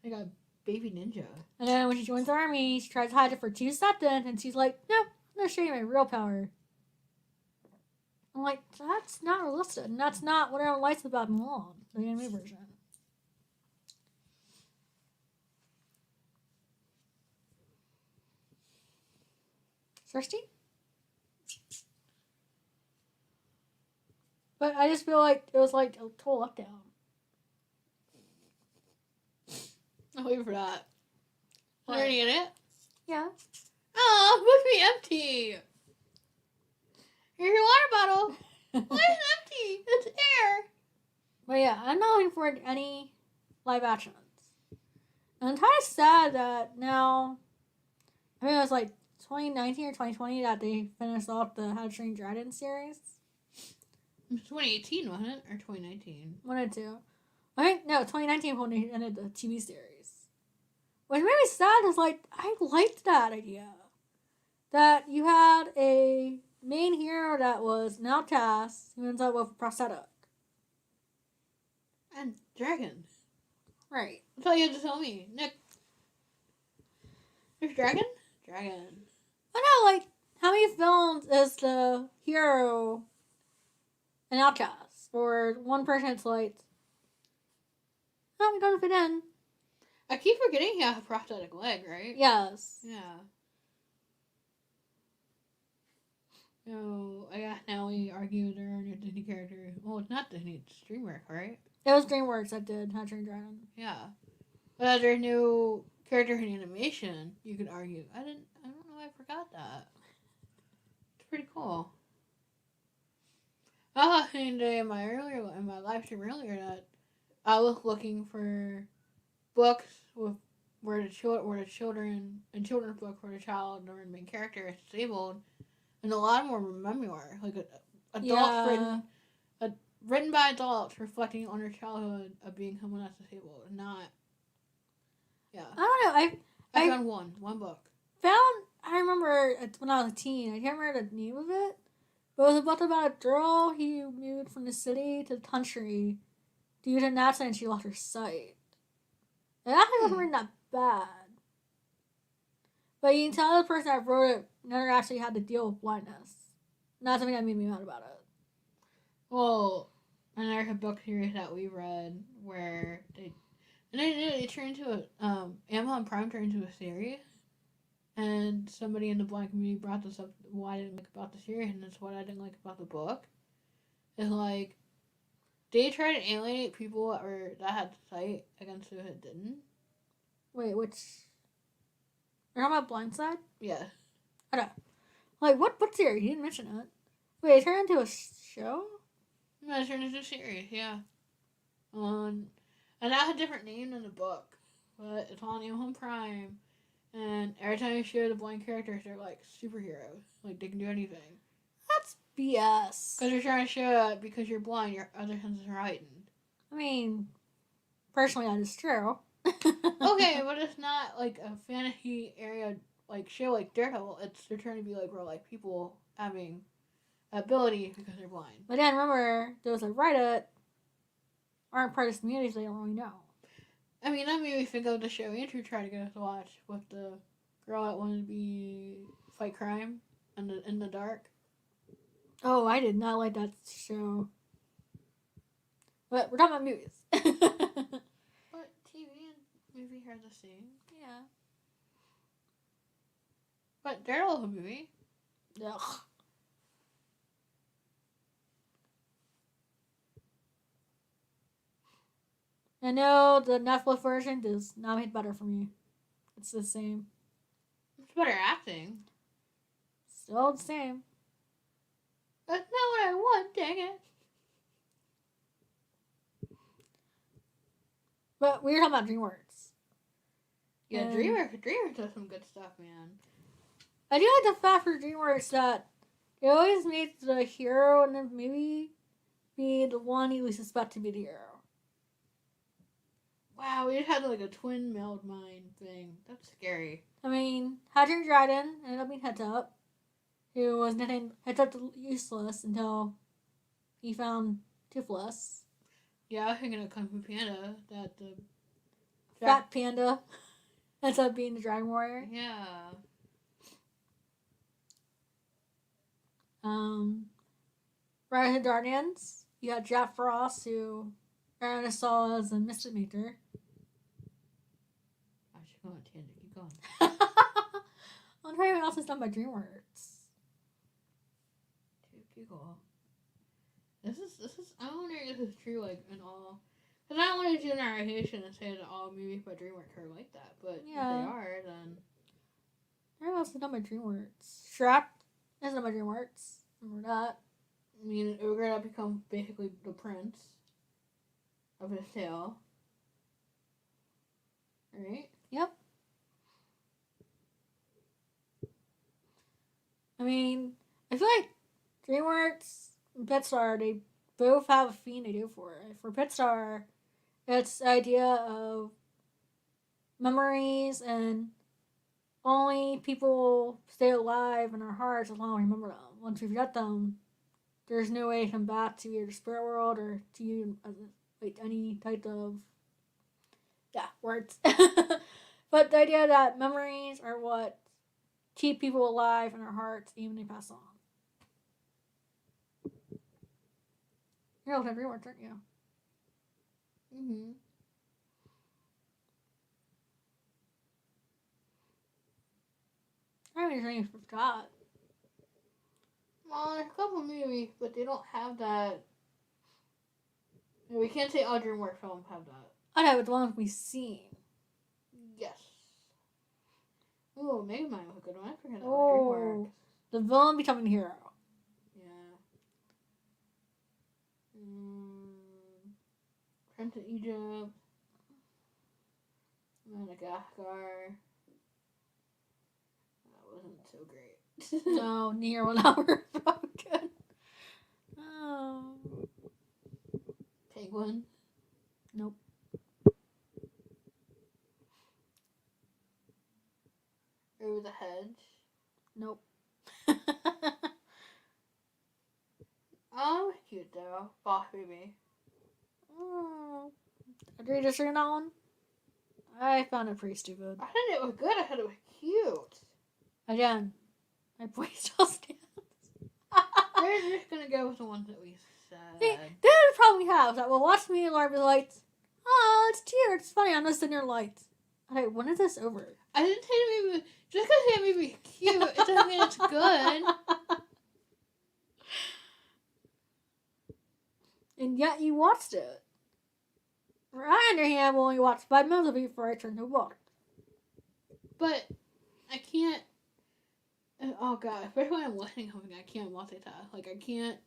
Speaker 1: Like a baby ninja.
Speaker 2: And then when she joins the army, she tries to hide it for 2 seconds, and she's like, "No, I'm gonna show you my real power." I'm like, that's not realistic, and that's not what everyone likes about Mulan, the anime version. Thirsty? But I just feel like it was like a total letdown.
Speaker 1: I'll wait for that.
Speaker 2: What?
Speaker 1: Already in it?
Speaker 2: Yeah.
Speaker 1: Oh, must be empty. Here's your water bottle. Why is it empty? It's air.
Speaker 2: But yeah, I'm not looking forward to any live actions. And I'm kind of sad that now, I think it was like 2019 or 2020 that they finished off the How to Train Your Dragon series.
Speaker 1: It was 2018, wasn't it? Or 2019?
Speaker 2: One or two. I think, no, 2019 when they ended the TV series. What made me sad is like, I liked that idea. That you had a main hero that was an outcast who ends up with a prosthetic.
Speaker 1: And dragons.
Speaker 2: Right.
Speaker 1: That's all you had to tell me. Nick. There's dragon? Dragon.
Speaker 2: I know, like, how many films is the hero an outcast? Or one person it's like, oh, we don't fit in.
Speaker 1: I keep forgetting he has a prosthetic leg, right?
Speaker 2: Yes.
Speaker 1: Yeah. So, I guess now we argue there are no Disney characters. Well, it's not Disney, it's DreamWorks, right?
Speaker 2: It was DreamWorks that did How to Train Your Dragon.
Speaker 1: Yeah. But there's no character in animation, you could argue. I don't know why I forgot that. It's pretty cool. I was saying today in my live stream earlier that I was looking for books with where the children in children's book where the child or the main character is disabled, and a lot more memoir, like adults written by adults reflecting on their childhood of being someone that's disabled, not. Yeah.
Speaker 2: I don't know.
Speaker 1: I found one book.
Speaker 2: I remember when I was a teen. I can't remember the name of it, but it was a book about a girl who moved from the city to the country due to an accident. She lost her sight. And actually wasn't really that bad. But you can tell the person that wrote it never actually had to deal with blindness. And that's something that made me mad about it.
Speaker 1: Well, and there's a book series that we read where they turned into a Amazon Prime turned into a series, and somebody in the blind community brought this up. What I didn't like about the series, and that's what I didn't like about the book. Is like they try to alienate people that had sight against those that didn't.
Speaker 2: Wait, which? Are you talking about Blindside?
Speaker 1: Yeah.
Speaker 2: I don't know. Like, what series? You didn't mention it. Wait, it turned into a show?
Speaker 1: No, it turned into a series, yeah. And that had a different name than the book. But it's on Amazon Prime. And every time you show the blind characters, they're like superheroes. Like, they can do anything.
Speaker 2: That's BS.
Speaker 1: Because they're trying to show that because you're blind, your other senses are heightened.
Speaker 2: I mean, personally, that is true.
Speaker 1: Okay, but it's not like a fantasy area like show like Daredevil. They're trying to be like real life people having ability because they're blind.
Speaker 2: But then remember, those that write it aren't part of this community, so they don't really know.
Speaker 1: I mean, that made me think of the show Andrew tried to get us to watch with the girl that wanted to fight crime in the dark.
Speaker 2: Oh, I did not like that show. But we're talking about movies.
Speaker 1: But TV and movie are the same.
Speaker 2: Yeah.
Speaker 1: But Daredevil movie.
Speaker 2: Ugh. I know the Netflix version does not make it better for me. It's the same.
Speaker 1: It's better acting.
Speaker 2: Still the same.
Speaker 1: That's not what I want, dang it.
Speaker 2: But we were talking about DreamWorks.
Speaker 1: Yeah,
Speaker 2: And
Speaker 1: Dreamworks does some good stuff, man.
Speaker 2: I do like the fact for DreamWorks that they always make the hero in the movie be the one you suspect to be the hero.
Speaker 1: Wow, we just had like a twin meld mind thing. That's scary.
Speaker 2: I mean, Hadron Dryden ended up being Heads Up, who was nicknamed Heads Up to Useless until he found Toothless.
Speaker 1: Yeah, I was thinking of Kung Fu Panda. That the
Speaker 2: Fat Panda ends up being the Dragon Warrior.
Speaker 1: yeah.
Speaker 2: Rise of the Guardians, you got Jack Frost, who Aaron saw as a Mystic Maker.
Speaker 1: I should go on a tangent. Keep going.
Speaker 2: I'm trying what else is done by DreamWorks.
Speaker 1: Keep going. This is. I wonder if this is true, like in all. Because I don't want to do a narration and say that all movies by DreamWorks are like that, but
Speaker 2: Yeah.
Speaker 1: if they are, then.
Speaker 2: I don't know what else is done by DreamWorks. Shrek is done by DreamWorks. Remember that?
Speaker 1: I mean, we're gonna become basically the prince of his tale. Right?
Speaker 2: Yep. I mean, I feel like DreamWorks and Pixar, they both have a theme they do for it. For Pixar, it's the idea of memories and only people stay alive in our hearts as long as we remember them. Once we forget them, there's no way to come back to either the spirit world or to you as like any type of words. But the idea that memories are what keep people alive in our hearts even when they pass on. You're all DreamWorks, aren't you?
Speaker 1: Mm-hmm.
Speaker 2: I haven't really forgot.
Speaker 1: Well, there's a couple movies, but they don't have that. We can't say all DreamWorks films have that.
Speaker 2: I know, it's the ones we've seen.
Speaker 1: Yes. Oh, Megamind was a good one. I forget that was
Speaker 2: Oh,
Speaker 1: DreamWorks.
Speaker 2: the villain becoming the hero.
Speaker 1: Yeah. Prince of Egypt. Madagascar. That wasn't so great.
Speaker 2: No, near 1 hour. Good. Oh.
Speaker 1: Penguin.
Speaker 2: Nope.
Speaker 1: Over the Hedge.
Speaker 2: Nope.
Speaker 1: Oh, it was cute though. Boss Baby.
Speaker 2: Oh. Did you just read that one? I found it pretty stupid.
Speaker 1: I thought it was good. I thought it was cute.
Speaker 2: Again, my boy still stands.
Speaker 1: We're just gonna go with the ones that we said.
Speaker 2: That's the problem we have. That we'll watch me and Laura be like, oh, it's cute. It's funny. I'm just sitting there like, okay, when is this over?
Speaker 1: I didn't say the movie. Just because the movie is cute, it doesn't mean it's good.
Speaker 2: And yet you watched it. I, on the other hand, only watched 5 minutes of it before I turned to a book.
Speaker 1: But I can't. Oh god, especially when I'm listening to something, I can't multitask. Like I can't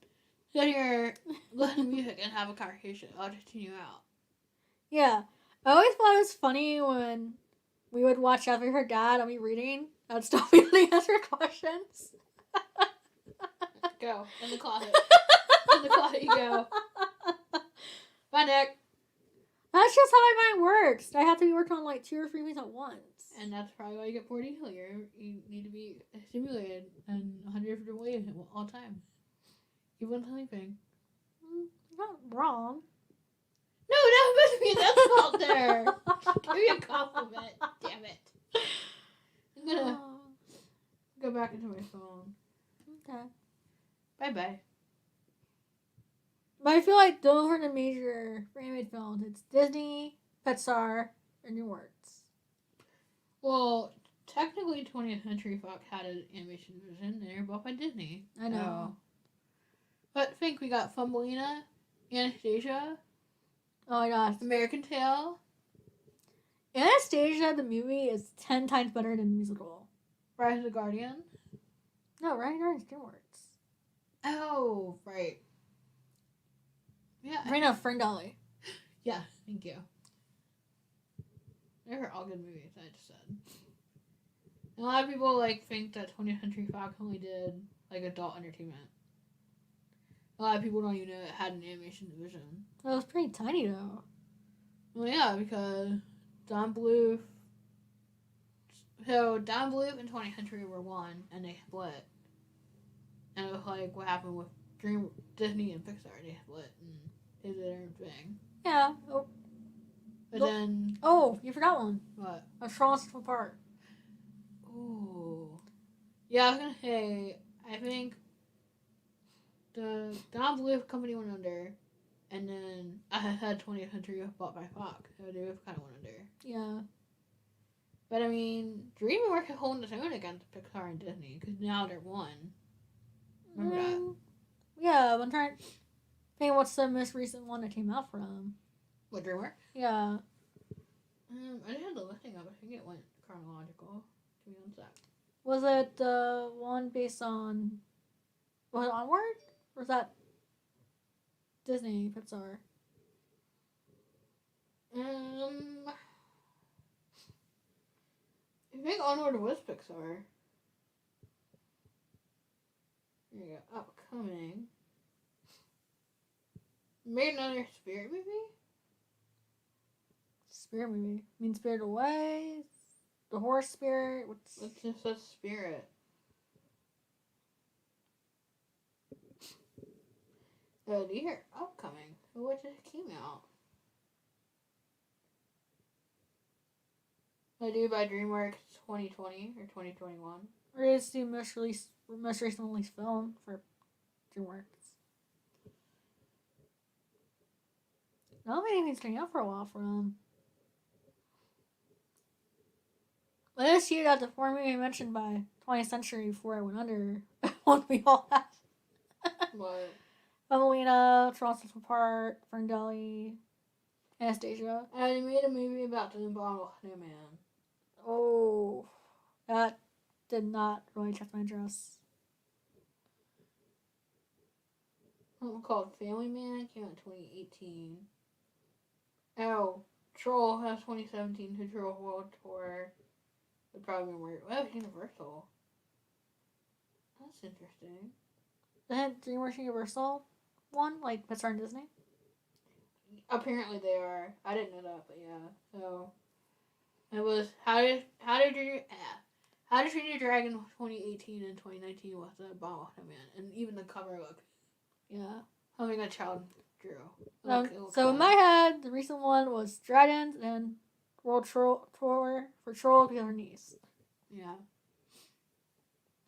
Speaker 1: sit here, listen to music, and have a conversation. I'll just tune you out.
Speaker 2: Yeah. I always thought it was funny when we would watch after her dad and me reading. I'd stop really answer questions.
Speaker 1: Go in the closet. In the closet you go. Bye, Nick.
Speaker 2: That's just how my mind works. I have to be working on like 2 or 3 things at once.
Speaker 1: And that's probably why you get bored easily. You need to be stimulated in 100 different ways at all times. Even sleeping.
Speaker 2: Not wrong.
Speaker 1: No, that was me. That's not there. Give me a compliment. Damn it. I'm gonna go back into my phone.
Speaker 2: Okay.
Speaker 1: Bye.
Speaker 2: But I feel like those are the major animated films. It's Disney, Pixar, and DreamWorks.
Speaker 1: Well, technically 20th Century Fox had an animation division. They were bought by Disney.
Speaker 2: I know.
Speaker 1: But think we got Thumbelina, Anastasia,
Speaker 2: Oh my gosh.
Speaker 1: American Tail,
Speaker 2: Anastasia, the movie, is 10 times better than the musical.
Speaker 1: Rise of the Guardian.
Speaker 2: No, right? It's DreamWorks.
Speaker 1: Oh, right. Yeah.
Speaker 2: Right now, Ferngully.
Speaker 1: Yeah, thank you. They were all good movies, I just said. And a lot of people think that 20th Century Fox only did adult entertainment. A lot of people don't even know it had an animation division.
Speaker 2: It was pretty tiny though.
Speaker 1: Well, yeah, because Don Bluth. So Don Bluth and 20th Century were one, and they split. And it was what happened with Disney and Pixar. They split and they did their own thing.
Speaker 2: Yeah. Oh.
Speaker 1: But then.
Speaker 2: Oh, you forgot one.
Speaker 1: What?
Speaker 2: A Charles Park.
Speaker 1: Ooh. Yeah, I was gonna say, I think the Don Bluth company went under, and then I had 20th Century was bought by Fox, so they both kind of went under.
Speaker 2: Yeah.
Speaker 1: But I mean, DreamWorks is holding its own against Pixar and Disney, because now they're one. Remember that?
Speaker 2: Yeah, I'm trying to think what's the most recent one that came out from.
Speaker 1: What, DreamWorks?
Speaker 2: Yeah.
Speaker 1: I didn't have the listing up. I think it went chronological. Give me one sec.
Speaker 2: Was it the one based on... Was it Onward? Or was that Disney, Pixar?
Speaker 1: I think Onward was Pixar. There you go. Upcoming. Made another Spirit movie?
Speaker 2: Spirit movie. I mean, Spirit Away? The Horse Spirit?
Speaker 1: It's just a Spirit. These are upcoming. What just came out? I do by DreamWorks 2020 or 2021.
Speaker 2: Or is the most recent released film for DreamWorks? I don't think anything's coming out for a while for them. But this year that the four movie mentioned by 20th Century before I went under, one we all had.
Speaker 1: What?
Speaker 2: Thumbelina, Charles Apart, Ferngully, Anastasia.
Speaker 1: And they made a movie about the Abominable Snowman.
Speaker 2: Oh, that did not really catch my interest.
Speaker 1: Something called Family Man came out in 2018. Oh, Troll has 2017 to Troll World Tour. Would probably be more. Oh, Universal. That's interesting.
Speaker 2: Isn't DreamWorks Universal one, like Pixar and Disney?
Speaker 1: Apparently they are. I didn't know that, but yeah. So it was How to Train Your Dragon 2018 and 2019 was the Abominable Snowman, and even the cover looked.
Speaker 2: Yeah.
Speaker 1: Something a child drew.
Speaker 2: So in my head, the recent one was Dragons and World Tour for Troll because her niece.
Speaker 1: Yeah.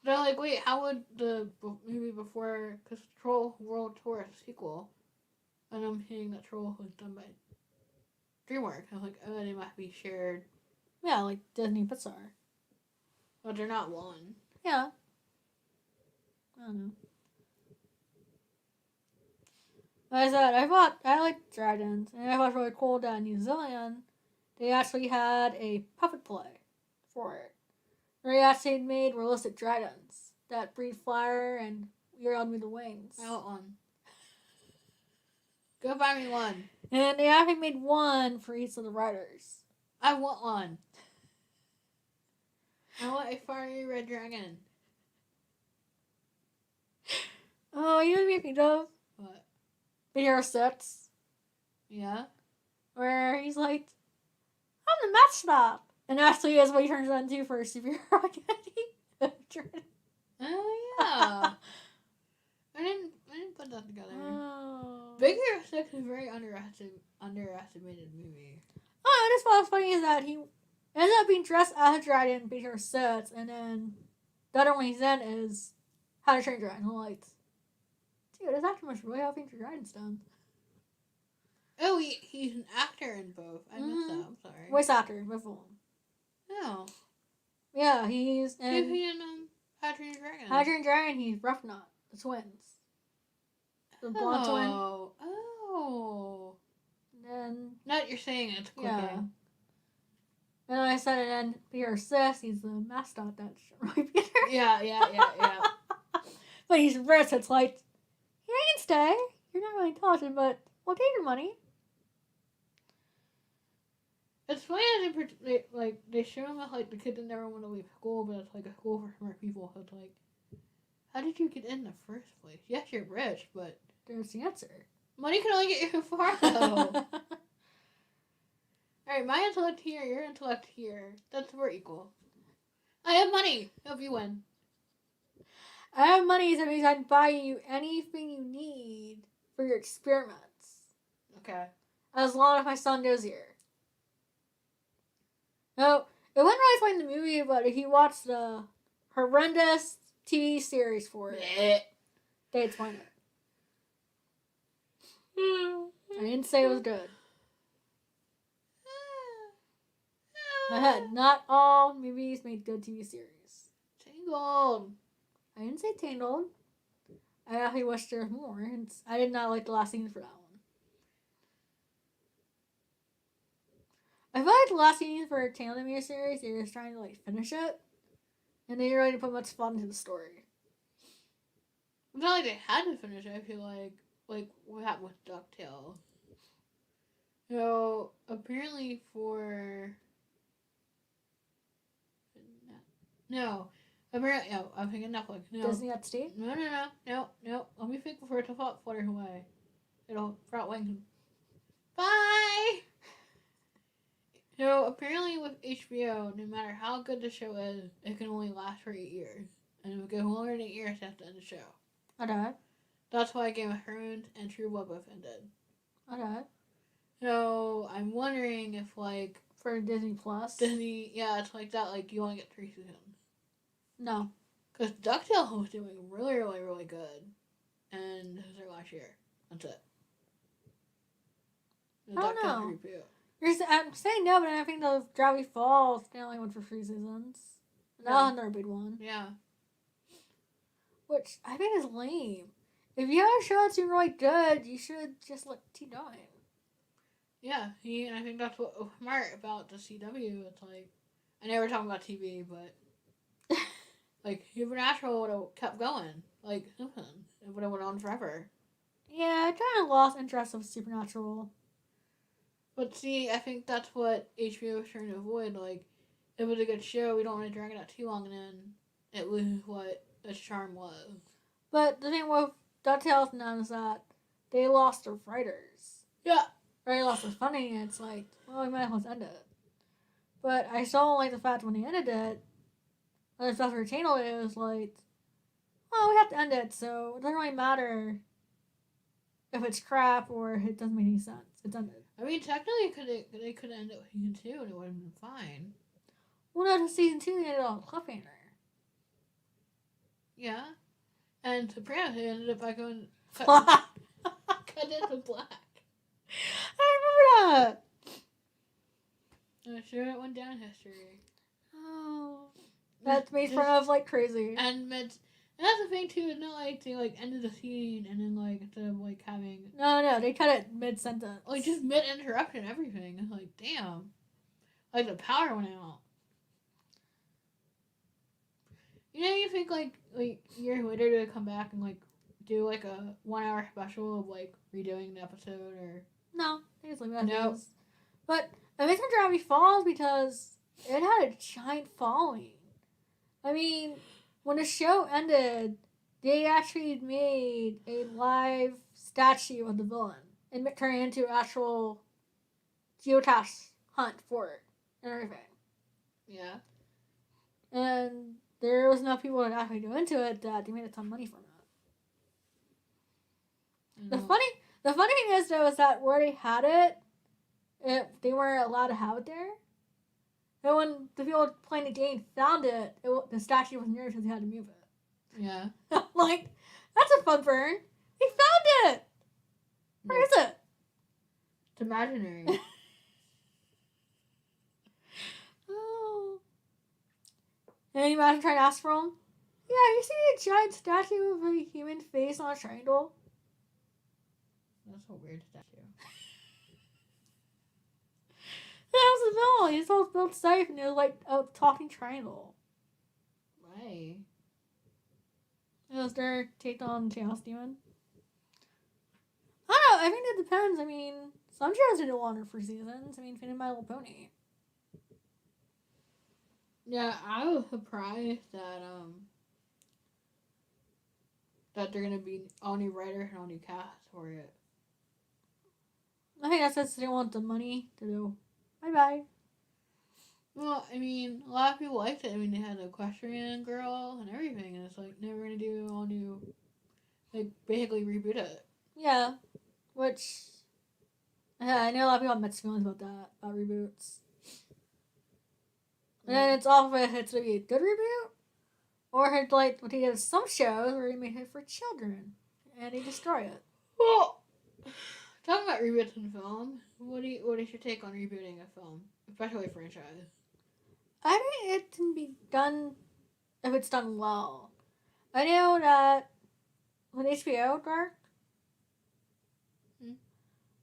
Speaker 1: But I'm wait, how would the movie before, because Troll World Tour is a sequel, and I'm hearing that Troll was done by DreamWorks. I was oh, they must be shared.
Speaker 2: Yeah, like Disney and Pixar.
Speaker 1: But they're not one.
Speaker 2: Yeah. I don't know. Like I said, I like dragons, and I thought it was really cool that in New Zealand, they actually had a puppet play for it. They actually made realistic dragons that breathe fire and you're on with the wings.
Speaker 1: I want one. Go buy me one.
Speaker 2: And they actually made one for each of the riders.
Speaker 1: I want one. I want a fiery red dragon.
Speaker 2: Oh, you know what me think of?
Speaker 1: What?
Speaker 2: Big Hero 6.
Speaker 1: Yeah?
Speaker 2: Where he's like, I'm the match stop. And actually is what he turns into for a superhero identity.
Speaker 1: Oh, yeah. I didn't put that together.
Speaker 2: Oh.
Speaker 1: Big Hero 6 is a very underestimated movie.
Speaker 2: Oh, and what's funny is that he ends up being dressed as a dragon in Big Hero 6, and then the other one he's in is How to Train Your Dragon Lights. Dude, his acting was really helping for Grindstone.
Speaker 1: Oh, he's an actor in both. I missed that. I'm sorry.
Speaker 2: Voice actor, both of them.
Speaker 1: No.
Speaker 2: Yeah, he's
Speaker 1: Who's
Speaker 2: in
Speaker 1: he in Hydra and Dragon?
Speaker 2: Hydra and Dragon. He's Roughnut, the twins, the blonde twin.
Speaker 1: Oh.
Speaker 2: And then
Speaker 1: Now that you're saying it, it's clicking.
Speaker 2: yeah. And I said it, and Peter Sis, he's the mascot that's really Peter.
Speaker 1: Yeah.
Speaker 2: But he's rich, so it's like, you can stay. You're not really intelligent, but we'll take your money.
Speaker 1: It's funny that they show him as like the kid that never want to leave school, but it's like a school for smart people. So it's like, how did you get in the first place? Yes, you're rich, but
Speaker 2: There's the answer.
Speaker 1: money can only get you so far, though. Alright, my intellect here, your intellect here. We're equal. I have money. Hope you win.
Speaker 2: I have money, so that means I can buy you anything you need for your experiments.
Speaker 1: Okay.
Speaker 2: As long as my son goes here. No, it wasn't really explained in the movie, but he watched the horrendous TV series for it.
Speaker 1: Blech.
Speaker 2: They explained it. I didn't say it was good. I had not all movies make good TV series.
Speaker 1: Tangled.
Speaker 2: I didn't say Tangled. I actually wish there was more. I did not like the last scene for that one. I feel like the last scene for Tangled animated series, they were just trying to like finish it, and they didn't really put much thought into the story.
Speaker 1: It's not like they had to finish it. I feel like what happened with DuckTales. So apparently I'm thinking Netflix. No.
Speaker 2: Disney at State?
Speaker 1: No. Let me think before the thought flutters away. It'll front wing. Bye! So, apparently with HBO, no matter how good the show is, it can only last for 8 years. And if it goes longer than 8 years, they have to end the show.
Speaker 2: Okay.
Speaker 1: That's why Game of Thrones and True Blood both ended.
Speaker 2: Okay.
Speaker 1: So, I'm wondering if, like...
Speaker 2: For Disney Plus?
Speaker 1: Disney, yeah, it's like that, like, you only get 3 seasons.
Speaker 2: No.
Speaker 1: Because DuckTales was doing really, really, really good. And this is their last year. That's it. The
Speaker 2: I don't
Speaker 1: DuckTales
Speaker 2: know.
Speaker 1: reboot.
Speaker 2: I'm saying no, but I think the Gravity Falls, they only went for 3 seasons. And that was another big one.
Speaker 1: Yeah.
Speaker 2: Which I think is lame. If you have a show that's doing really good, you should just let T die.
Speaker 1: Yeah, I think that's what was smart about the CW. It's like, I know we're talking about TV, but like Supernatural would have kept going, like Simpsons. It would have went on forever.
Speaker 2: Yeah, I kind of lost interest of Supernatural.
Speaker 1: But see, I think that's what HBO was trying to avoid. Like, it was a good show. We don't want to drag it out too long, and then it loses what its charm was.
Speaker 2: But the thing with DuckTales now is that they lost their writers.
Speaker 1: Yeah.
Speaker 2: They lost their funding, and it's like, well, we might as well end it. But I still don't like the fact when they ended it, and the stuff for channel, it was like, oh, we have to end it, so it doesn't really matter if it's crap or it doesn't make any sense. It's ended.
Speaker 1: I mean, technically, they could have ended with season 2 and it would have been fine.
Speaker 2: Well, no, just season 2, they ended on a cliffhanger.
Speaker 1: Yeah. And Sopranos ended up by going...
Speaker 2: Cut
Speaker 1: into black.
Speaker 2: I remember that.
Speaker 1: I'm sure it went down in history.
Speaker 2: Oh. That's made fun of like crazy.
Speaker 1: And that's the thing too, it's not like they like ended the scene and then like instead of like having
Speaker 2: No, they cut it mid-sentence.
Speaker 1: like just mid-interruption everything. It's like, damn. Like the power went out. You know, you think like years later they come back and like do like a 1-hour special of like redoing the episode or
Speaker 2: No, they just leave it as
Speaker 1: Nope.
Speaker 2: is. But it makes me Gravity Falls because it had a giant following. I mean, when the show ended, they actually made a live statue of the villain and turned it into an actual geocache hunt for it and everything.
Speaker 1: yeah.
Speaker 2: And there was enough people that actually go into it that they made a ton of money from it. The funny thing is though is that where they had it, they weren't allowed to have it there. And when the people playing the game found the statue wasn't there because they had to move it.
Speaker 1: Yeah.
Speaker 2: Like, that's a fun burn. We found it! Where
Speaker 1: Nope.
Speaker 2: is it?
Speaker 1: It's imaginary.
Speaker 2: Oh. And you imagine trying to ask for him? Yeah, you see a giant statue of a human face on a triangle?
Speaker 1: That's a weird statue.
Speaker 2: That was the villain. He's all built safe and it was like a talking triangle.
Speaker 1: Why?
Speaker 2: It was their take on Chaos Demon. I don't know. I think it depends. I mean, some shows didn't want her for seasons. I mean, Finn and My Little Pony.
Speaker 1: Yeah, I was surprised that they're gonna be all new writers and all new cast for it.
Speaker 2: I think that's because they want the money to do. Bye bye.
Speaker 1: Well, I mean, a lot of people liked it. I mean, they had the equestrian girl and everything, and it's like never gonna do all new, like basically reboot it.
Speaker 2: Yeah, which I know a lot of people have mixed feelings about that, about reboots. And then it's off if it's gonna be a good reboot, or it's like what they did with some shows where they make it for children and they destroy it.
Speaker 1: Well, talking about reboots in film, what is your take on rebooting a film, especially a franchise?
Speaker 2: I think it can be done if it's done well. I know that when HBO Dark,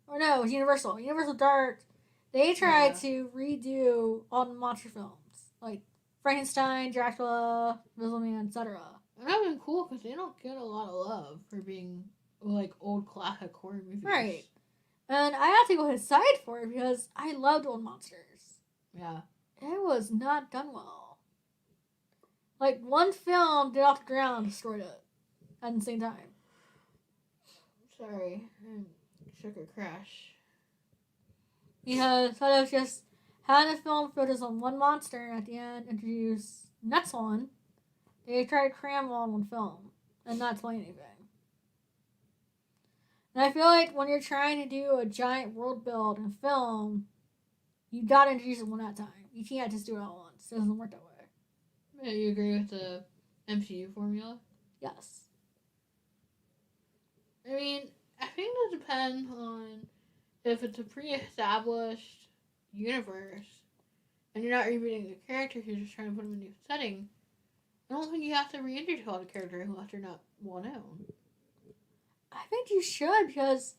Speaker 2: or no, it was Universal Dark, they tried to redo all the monster films, like Frankenstein, Dracula, Invisible Man, etc.
Speaker 1: And that would been cool because they don't get a lot of love for being like old classic horror movies.
Speaker 2: Right. And I have to go his side for it because I loved old monsters.
Speaker 1: Yeah.
Speaker 2: It was not done well. Like, one film did off the ground and destroyed it at the same time.
Speaker 1: Sorry, sugar crash.
Speaker 2: Because instead of just having the film focus on one monster and at the end introduce the next one, they tried to cram all in one film and not explain anything. And I feel like when you're trying to do a giant world build in film, you gotta introduce it one at a time. You can't just do it all at once. It doesn't work that way.
Speaker 1: Yeah, you agree with the MCU formula?
Speaker 2: Yes.
Speaker 1: I mean, I think that depends on if it's a pre-established universe and you're not rebooting the characters, you're just trying to put them in a new setting. I don't think you have to reintroduce all the characters unless they're not well known.
Speaker 2: I think you should because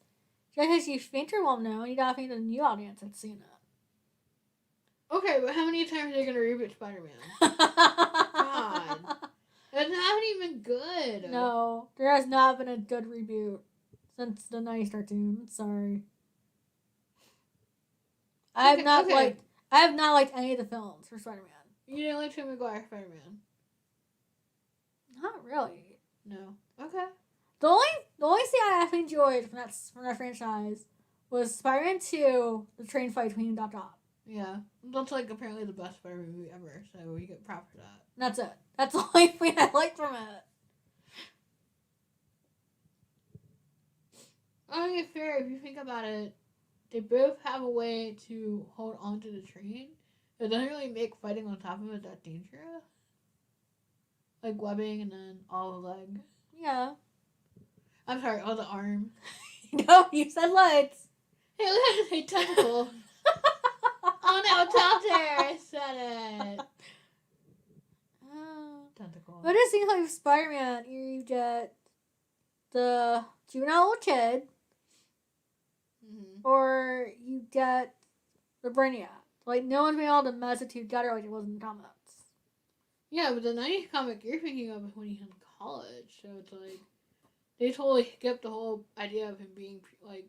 Speaker 2: just because you think you're well known, you gotta think of the new audience that's seen it.
Speaker 1: Okay, but how many times are they gonna reboot Spider-Man? God. That's not even good.
Speaker 2: No, there has not been a good reboot since the 90s cartoon. Sorry. I have not liked any of the films for Spider-Man.
Speaker 1: You didn't like Tobey Maguire Spider-Man?
Speaker 2: Not really.
Speaker 1: No. Okay.
Speaker 2: The only thing I actually enjoyed from that franchise was Spider-Man 2, the train fight between Dot Dot.
Speaker 1: Yeah. That's like apparently the best Spider-Man movie ever, so we get props for that.
Speaker 2: That's it. That's the only thing I liked from it.
Speaker 1: I mean, it's fair if you think about it. They both have a way to hold onto the train. It doesn't really make fighting on top of it that dangerous. Like webbing and then all the leg.
Speaker 2: Yeah.
Speaker 1: I'm sorry, all the arm.
Speaker 2: No, you said legs.
Speaker 1: Hey, we have to say tentacle. Oh no, Doctor! I said it. Tentacle.
Speaker 2: But it seems like with Spider-Man, you get the juvenile kid, or you get the Brainiac. Like, no one's been able to mess the two together like it was in the comics.
Speaker 1: Yeah, but the 90s comic you're thinking of is when he's in college, so it's like they totally skipped the whole idea of him being like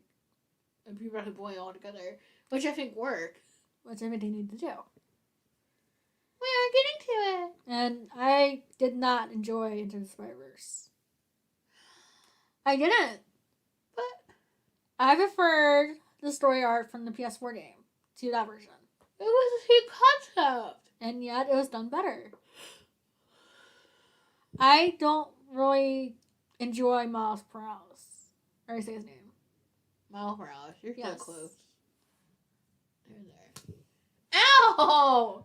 Speaker 1: a puberty boy altogether, which I think worked.
Speaker 2: Which I think they need to do.
Speaker 1: We are getting to it.
Speaker 2: And I did not enjoy Into the Spider-Verse. I didn't.
Speaker 1: But
Speaker 2: I preferred the story art from the PS4 game to that version.
Speaker 1: it was a same concept.
Speaker 2: And yet it was done better. I don't really enjoy Miles Morales. Or I say his name.
Speaker 1: Miles Morales, you're so close. There. Ow!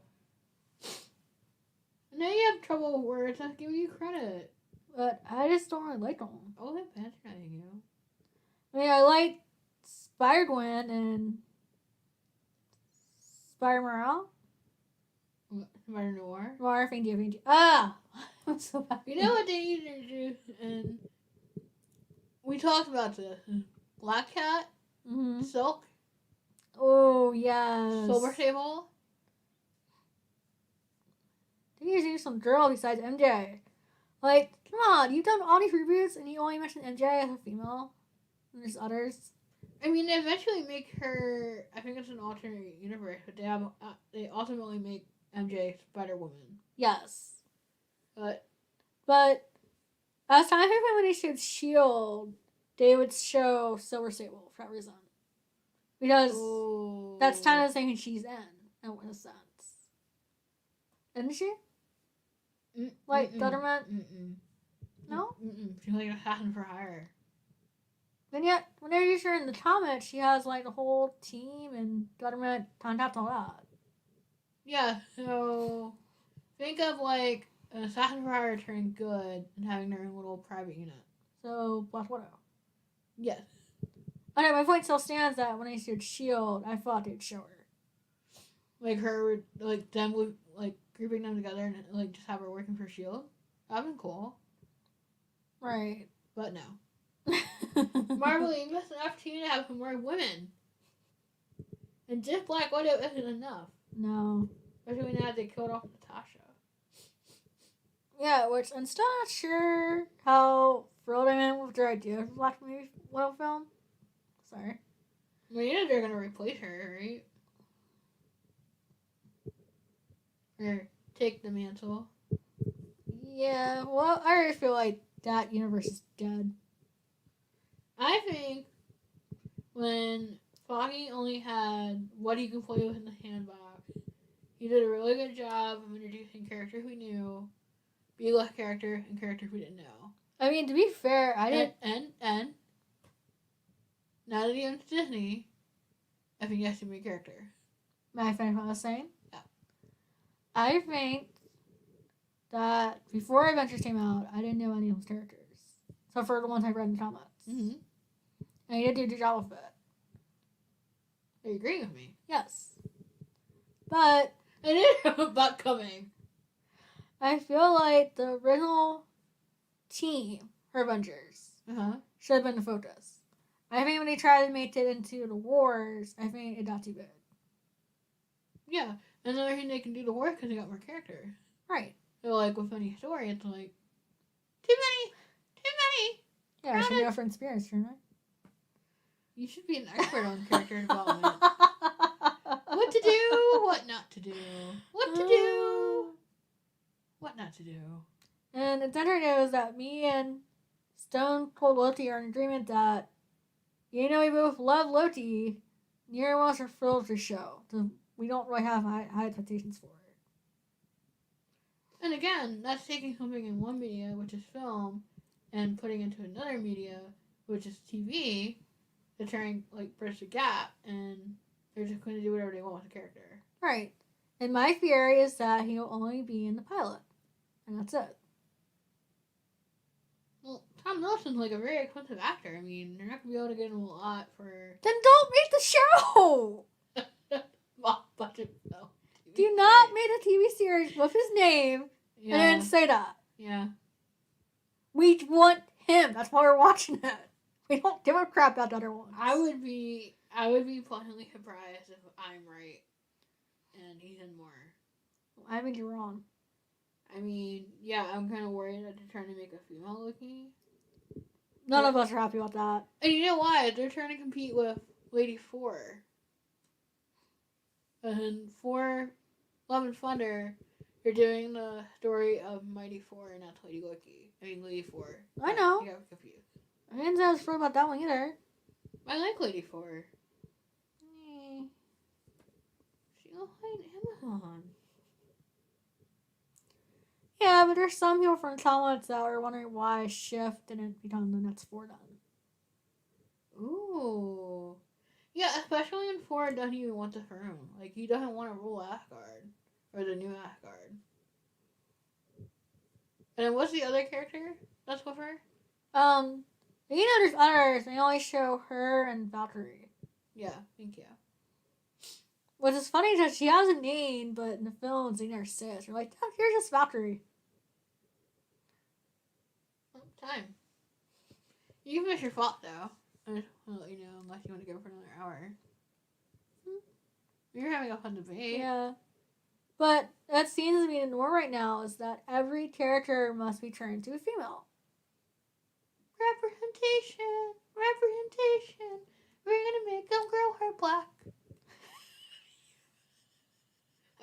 Speaker 1: Now you have trouble with words. I'm giving you credit.
Speaker 2: but I just don't really like them.
Speaker 1: Oh, they're patronizing you.
Speaker 2: I mean, I like Spider Gwen and Spider Morale.
Speaker 1: Spider Noir.
Speaker 2: Noir, thank you. Ah! I'm so happy.
Speaker 1: You know what they need to do? And we talked about this. Black Cat,
Speaker 2: Mm-hmm.
Speaker 1: Silk,
Speaker 2: Oh, yes.
Speaker 1: Silver Sable.
Speaker 2: They need to do some girl besides MJ. Like, come on, you've done all these reboots and you only mentioned MJ as a female. And there's others.
Speaker 1: I mean, they eventually make her. I think it's an alternate universe, but they ultimately make MJ Spider Woman.
Speaker 2: Yes.
Speaker 1: But
Speaker 2: as time happened when they showed Shield, they would show Silver Sable for that reason. Because that's kind of the same thing she's in a sense. Isn't she? Like Gutterman? No?
Speaker 1: She's like an assassin for hire.
Speaker 2: And yet, whenever you her in the comics, she has like a whole team and Gutterman contacts all that.
Speaker 1: Yeah, so think of like an assassin for hire turning good and having their own little private unit.
Speaker 2: So, Black Widow.
Speaker 1: Yes.
Speaker 2: Okay, my point still stands that when I said Shield, I thought they'd show her.
Speaker 1: Like her, like them with like grouping them together and like just have her working for Shield. That'd been cool.
Speaker 2: Right.
Speaker 1: But no. Marvel, you missed an opportunity to have more women. And just Black Widow isn't enough.
Speaker 2: No.
Speaker 1: Especially now they killed off Natasha.
Speaker 2: Yeah, which I'm still not sure how thrilled I am with their idea of Black Widow film. Sorry.
Speaker 1: Well, you know they're gonna replace her, right? Or take the mantle.
Speaker 2: Yeah, well, I already feel like that universe is dead.
Speaker 1: I think when Foggy only had what he could play with in the handbox, he did a really good job of introducing characters we knew, B-list character, and characters we didn't know.
Speaker 2: I mean, to be fair, I didn't.
Speaker 1: And now that he owns Disney, I think he has to be a character.
Speaker 2: May I finish what I was saying?
Speaker 1: Yeah.
Speaker 2: I think that before Adventures came out, I didn't know any of those characters. Except for the ones I read in the comics.
Speaker 1: Mm-hmm.
Speaker 2: And he did do a good job with it.
Speaker 1: Are you agreeing with me?
Speaker 2: Yes. But
Speaker 1: I didn't have a butt coming.
Speaker 2: I feel like the original team for Avengers should have been the focus. I think when they tried to make it into the wars, I think it got too big.
Speaker 1: Yeah, and the other thing they can do the war because they got more characters.
Speaker 2: Right.
Speaker 1: So like with any story, it's like too many.
Speaker 2: Yeah, I should be offering experience, shouldn't I?
Speaker 1: You should be an expert on character development. What to do, what not to do, what to do, what not to do.
Speaker 2: And the center knows that me and Stone Cold Loki are in agreement that, you know, we both love Loki. Neither of us are thrilled with the show. So we don't really have high expectations for it.
Speaker 1: And again, that's taking something in one media, which is film, and putting into another media, which is TV, to try and like bridge the gap, and they're just going to do whatever they want with the character.
Speaker 2: Right. And my theory is that he'll only be in the pilot. And that's it.
Speaker 1: Well, Tom Wilson's like a very expensive actor. I mean, they're not going to be able to get him a lot for...
Speaker 2: Then don't make the show!
Speaker 1: budget film.
Speaker 2: Do not make a TV series with his name and then say that.
Speaker 1: Yeah.
Speaker 2: We want him. That's why we're watching it. We don't give a crap about the other ones.
Speaker 1: I would be pleasantly surprised if I'm right and he's in more.
Speaker 2: I think you're wrong.
Speaker 1: I mean, yeah, I'm kind of worried that they're trying to make a female Loki.
Speaker 2: None of us are happy about that.
Speaker 1: And you know why? They're trying to compete with Lady 4. And for Love and Thunder, you're doing the story of Mighty 4 and that's Lady Loki. I mean, Lady 4.
Speaker 2: I know.
Speaker 1: I got confused.
Speaker 2: I didn't say I was sure about that one either.
Speaker 1: I like Lady 4. She looks like Amazon.
Speaker 2: Yeah, but there's some people from comments that are wondering why Shift didn't become the next 4 then.
Speaker 1: Ooh. Yeah, especially in 4 doesn't even want the throne. Like, he doesn't want to rule Asgard. Or the new Asgard. And then what's the other character That's with her?
Speaker 2: You know there's others. They only show her and Valkyrie.
Speaker 1: Yeah, thank you.
Speaker 2: Which is funny that she has a name, but in the films they never say it. You're like, oh, here's just Valkyrie.
Speaker 1: Time. You can finish your fault though. I just want to let you know, unless you want to go for another hour. You're having a fun debate.
Speaker 2: Yeah. But that seems to be the norm right now is that every character must be turned into a female.
Speaker 1: Representation! Representation! We're gonna make them grow her black.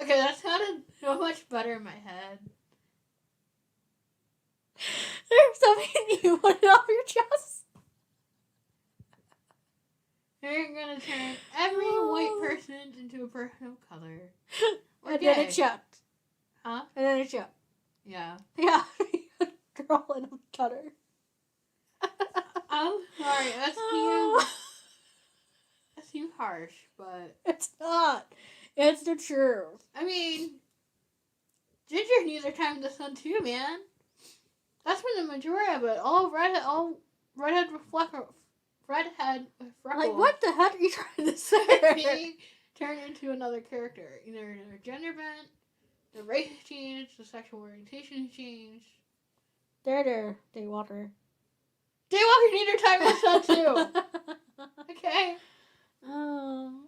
Speaker 1: Okay, that sounded so much better in my head.
Speaker 2: There's something you want it off your chest.
Speaker 1: They're gonna turn every white person into a person of color. Or
Speaker 2: And
Speaker 1: gay.
Speaker 2: then it checked.
Speaker 1: Huh?
Speaker 2: And then it checked.
Speaker 1: Yeah.
Speaker 2: Yeah. Girl in a cutter.
Speaker 1: I'm sorry, that seems harsh, but
Speaker 2: It's not. It's the truth.
Speaker 1: I mean, ginger needs their time in the sun too, man. That's been the majority of it. All redhead with freckles.
Speaker 2: Like, what the heck are you trying to say?
Speaker 1: Being turned into another character. Either their gender bent, the race has changed, the sexual orientation has changed.
Speaker 2: There, Daywalker.
Speaker 1: Daywalker need their time in the sun too. Okay.
Speaker 2: Oh.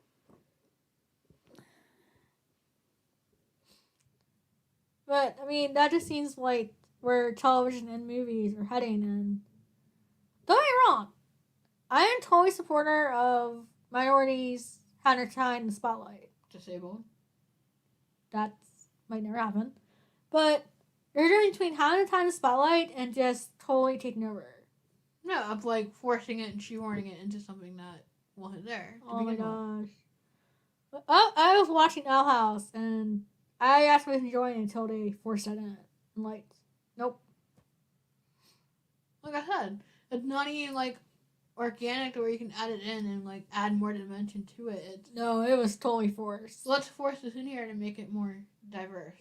Speaker 2: But, I mean, that just seems like where television and movies are heading. And don't get me wrong, I am totally supporter of minorities having their time in the spotlight.
Speaker 1: Disabled.
Speaker 2: That might never happen. But there's a difference between having the time in the spotlight and just totally taking over.
Speaker 1: No, of like forcing it and shoehorning it into something that wasn't there.
Speaker 2: Oh my gosh. Oh, I was watching Owl House and I actually was enjoying it until they forced that in. I'm like, nope.
Speaker 1: Like I said, it's not even like organic to where you can add it in and like add more dimension to it. It's
Speaker 2: No, it was totally forced.
Speaker 1: let's force this in here to make it more diverse.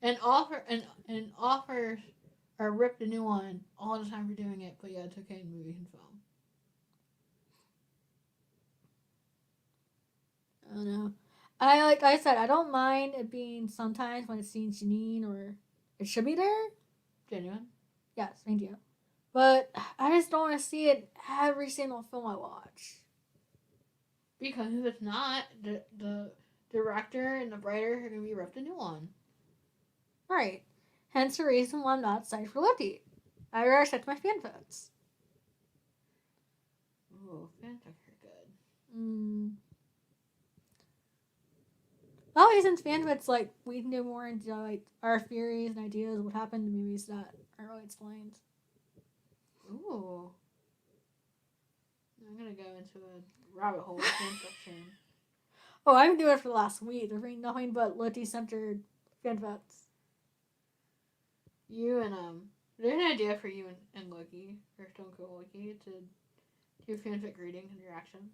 Speaker 1: And offers are ripped a new one all the time for doing it, but yeah, it's okay in movies and film.
Speaker 2: I don't know. Like I said, I don't mind it being sometimes when it seems Janine or it should be there.
Speaker 1: Genuine.
Speaker 2: Yes, thank you. But I just don't want to see it every single film I watch.
Speaker 1: Because if it's not, the director and the writer are going to be ripped a new one.
Speaker 2: Right. Hence the reason why I'm not excited for Lucky. I already checked my fanfics.
Speaker 1: Ooh, fanfics are good.
Speaker 2: Well, since fanfics, like, we can do more into, like, our theories and ideas of what happened in movies that aren't really explained.
Speaker 1: Ooh. I'm going to go into a rabbit hole of fanfiction.
Speaker 2: Oh, I've been doing it for the last week. There's been nothing but Loki-centered fanfics.
Speaker 1: You and, there's an idea for you and Loki, or Stone Cold Loki, to do fanfic reading and reaction.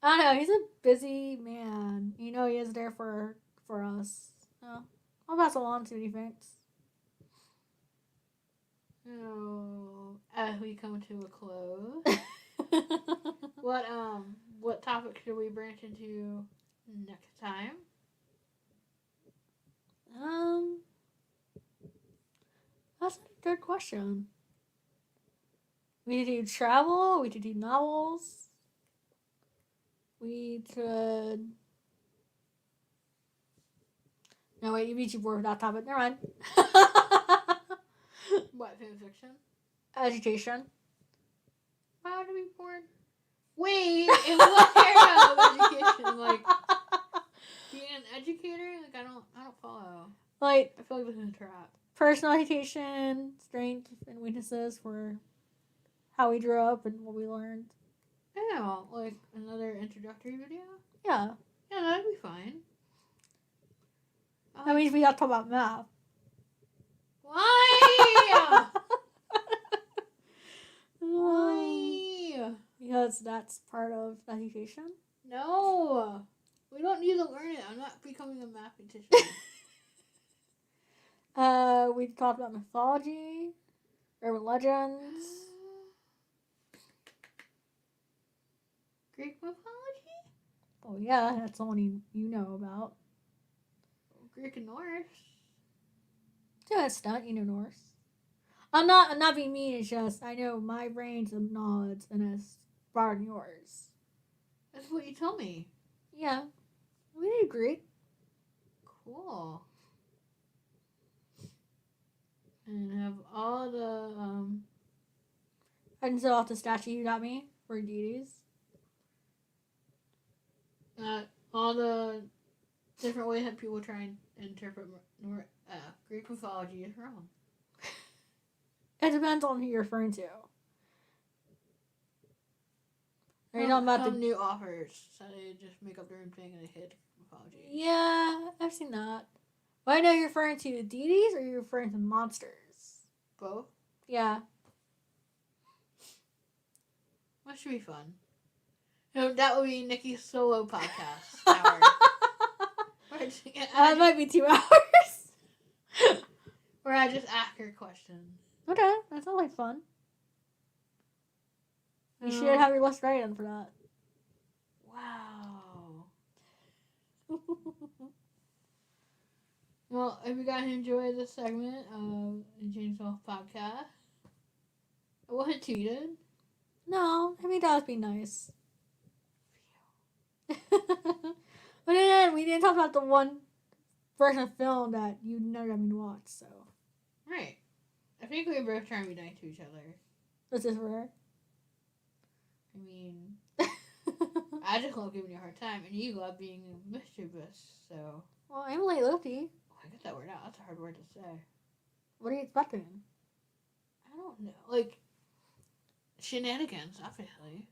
Speaker 2: I don't know, he's a busy man. You know he is there for us. So, I'll pass along to what he thinks.
Speaker 1: So, as we come to a close, what topic should we branch into next time?
Speaker 2: That's a good question. We could do travel, we could do novels. We could... No, wait, you beat you bored with that topic. Never mind.
Speaker 1: What, fanfiction?
Speaker 2: Education.
Speaker 1: Why would I be bored? Wait, in what area of education? Like, being an educator? Like, I don't follow.
Speaker 2: Like,
Speaker 1: I feel like this is a trap.
Speaker 2: personal education, strengths and weaknesses for how we grew up and what we learned.
Speaker 1: Yeah, like another introductory video?
Speaker 2: Yeah.
Speaker 1: Yeah, that'd be fine.
Speaker 2: That means we have to talk about math.
Speaker 1: Why? Why?
Speaker 2: Because that's part of education.
Speaker 1: No. We don't need to learn it. I'm not becoming a mathematician.
Speaker 2: We talked about mythology, urban legends.
Speaker 1: Greek mythology?
Speaker 2: Oh yeah, that's the one you know about.
Speaker 1: Greek and Norse.
Speaker 2: To an extent, you know Norse. I'm not being mean. It's just I know my range of knowledge and it's broader than yours.
Speaker 1: That's what you told me.
Speaker 2: Yeah, we need Greek.
Speaker 1: Cool. And have all the
Speaker 2: I can show off the statue you got me for deities.
Speaker 1: all the different ways that people try and interpret Greek mythology is wrong.
Speaker 2: It depends on who you're referring to. Are you
Speaker 1: Some,
Speaker 2: talking about
Speaker 1: some
Speaker 2: the?
Speaker 1: new authors, so they just make up their own thing and they hit mythology.
Speaker 2: Yeah, I've seen that. But I know you're referring to the deities or you're referring to monsters.
Speaker 1: Both.
Speaker 2: Yeah.
Speaker 1: That should be fun. No, that would be Nikki's solo podcast.
Speaker 2: That might be 2 hours.
Speaker 1: Where I just ask her questions.
Speaker 2: Okay, that sounds like fun. You should have your list ready then for that.
Speaker 1: Wow. Well, if you guys enjoyed this segment of the James Wolf podcast, it wasn't too good.
Speaker 2: No, I mean that would be nice. But then we didn't talk about the one version of film that you never got me to watch, so.
Speaker 1: Right. I think we were both trying to be nice to each other.
Speaker 2: This is rare.
Speaker 1: I mean, I just love giving you a hard time, and you love being mischievous, so.
Speaker 2: Well, I'm late Lefty.
Speaker 1: Oh, I get that word out. That's a hard word to say.
Speaker 2: What are you expecting?
Speaker 1: I don't know. Like, shenanigans, obviously.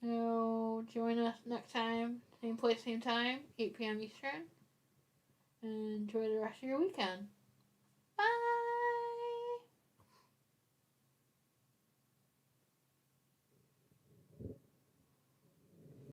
Speaker 1: So, join us next time, same place, same time, 8 p.m. Eastern. And enjoy the rest of your weekend.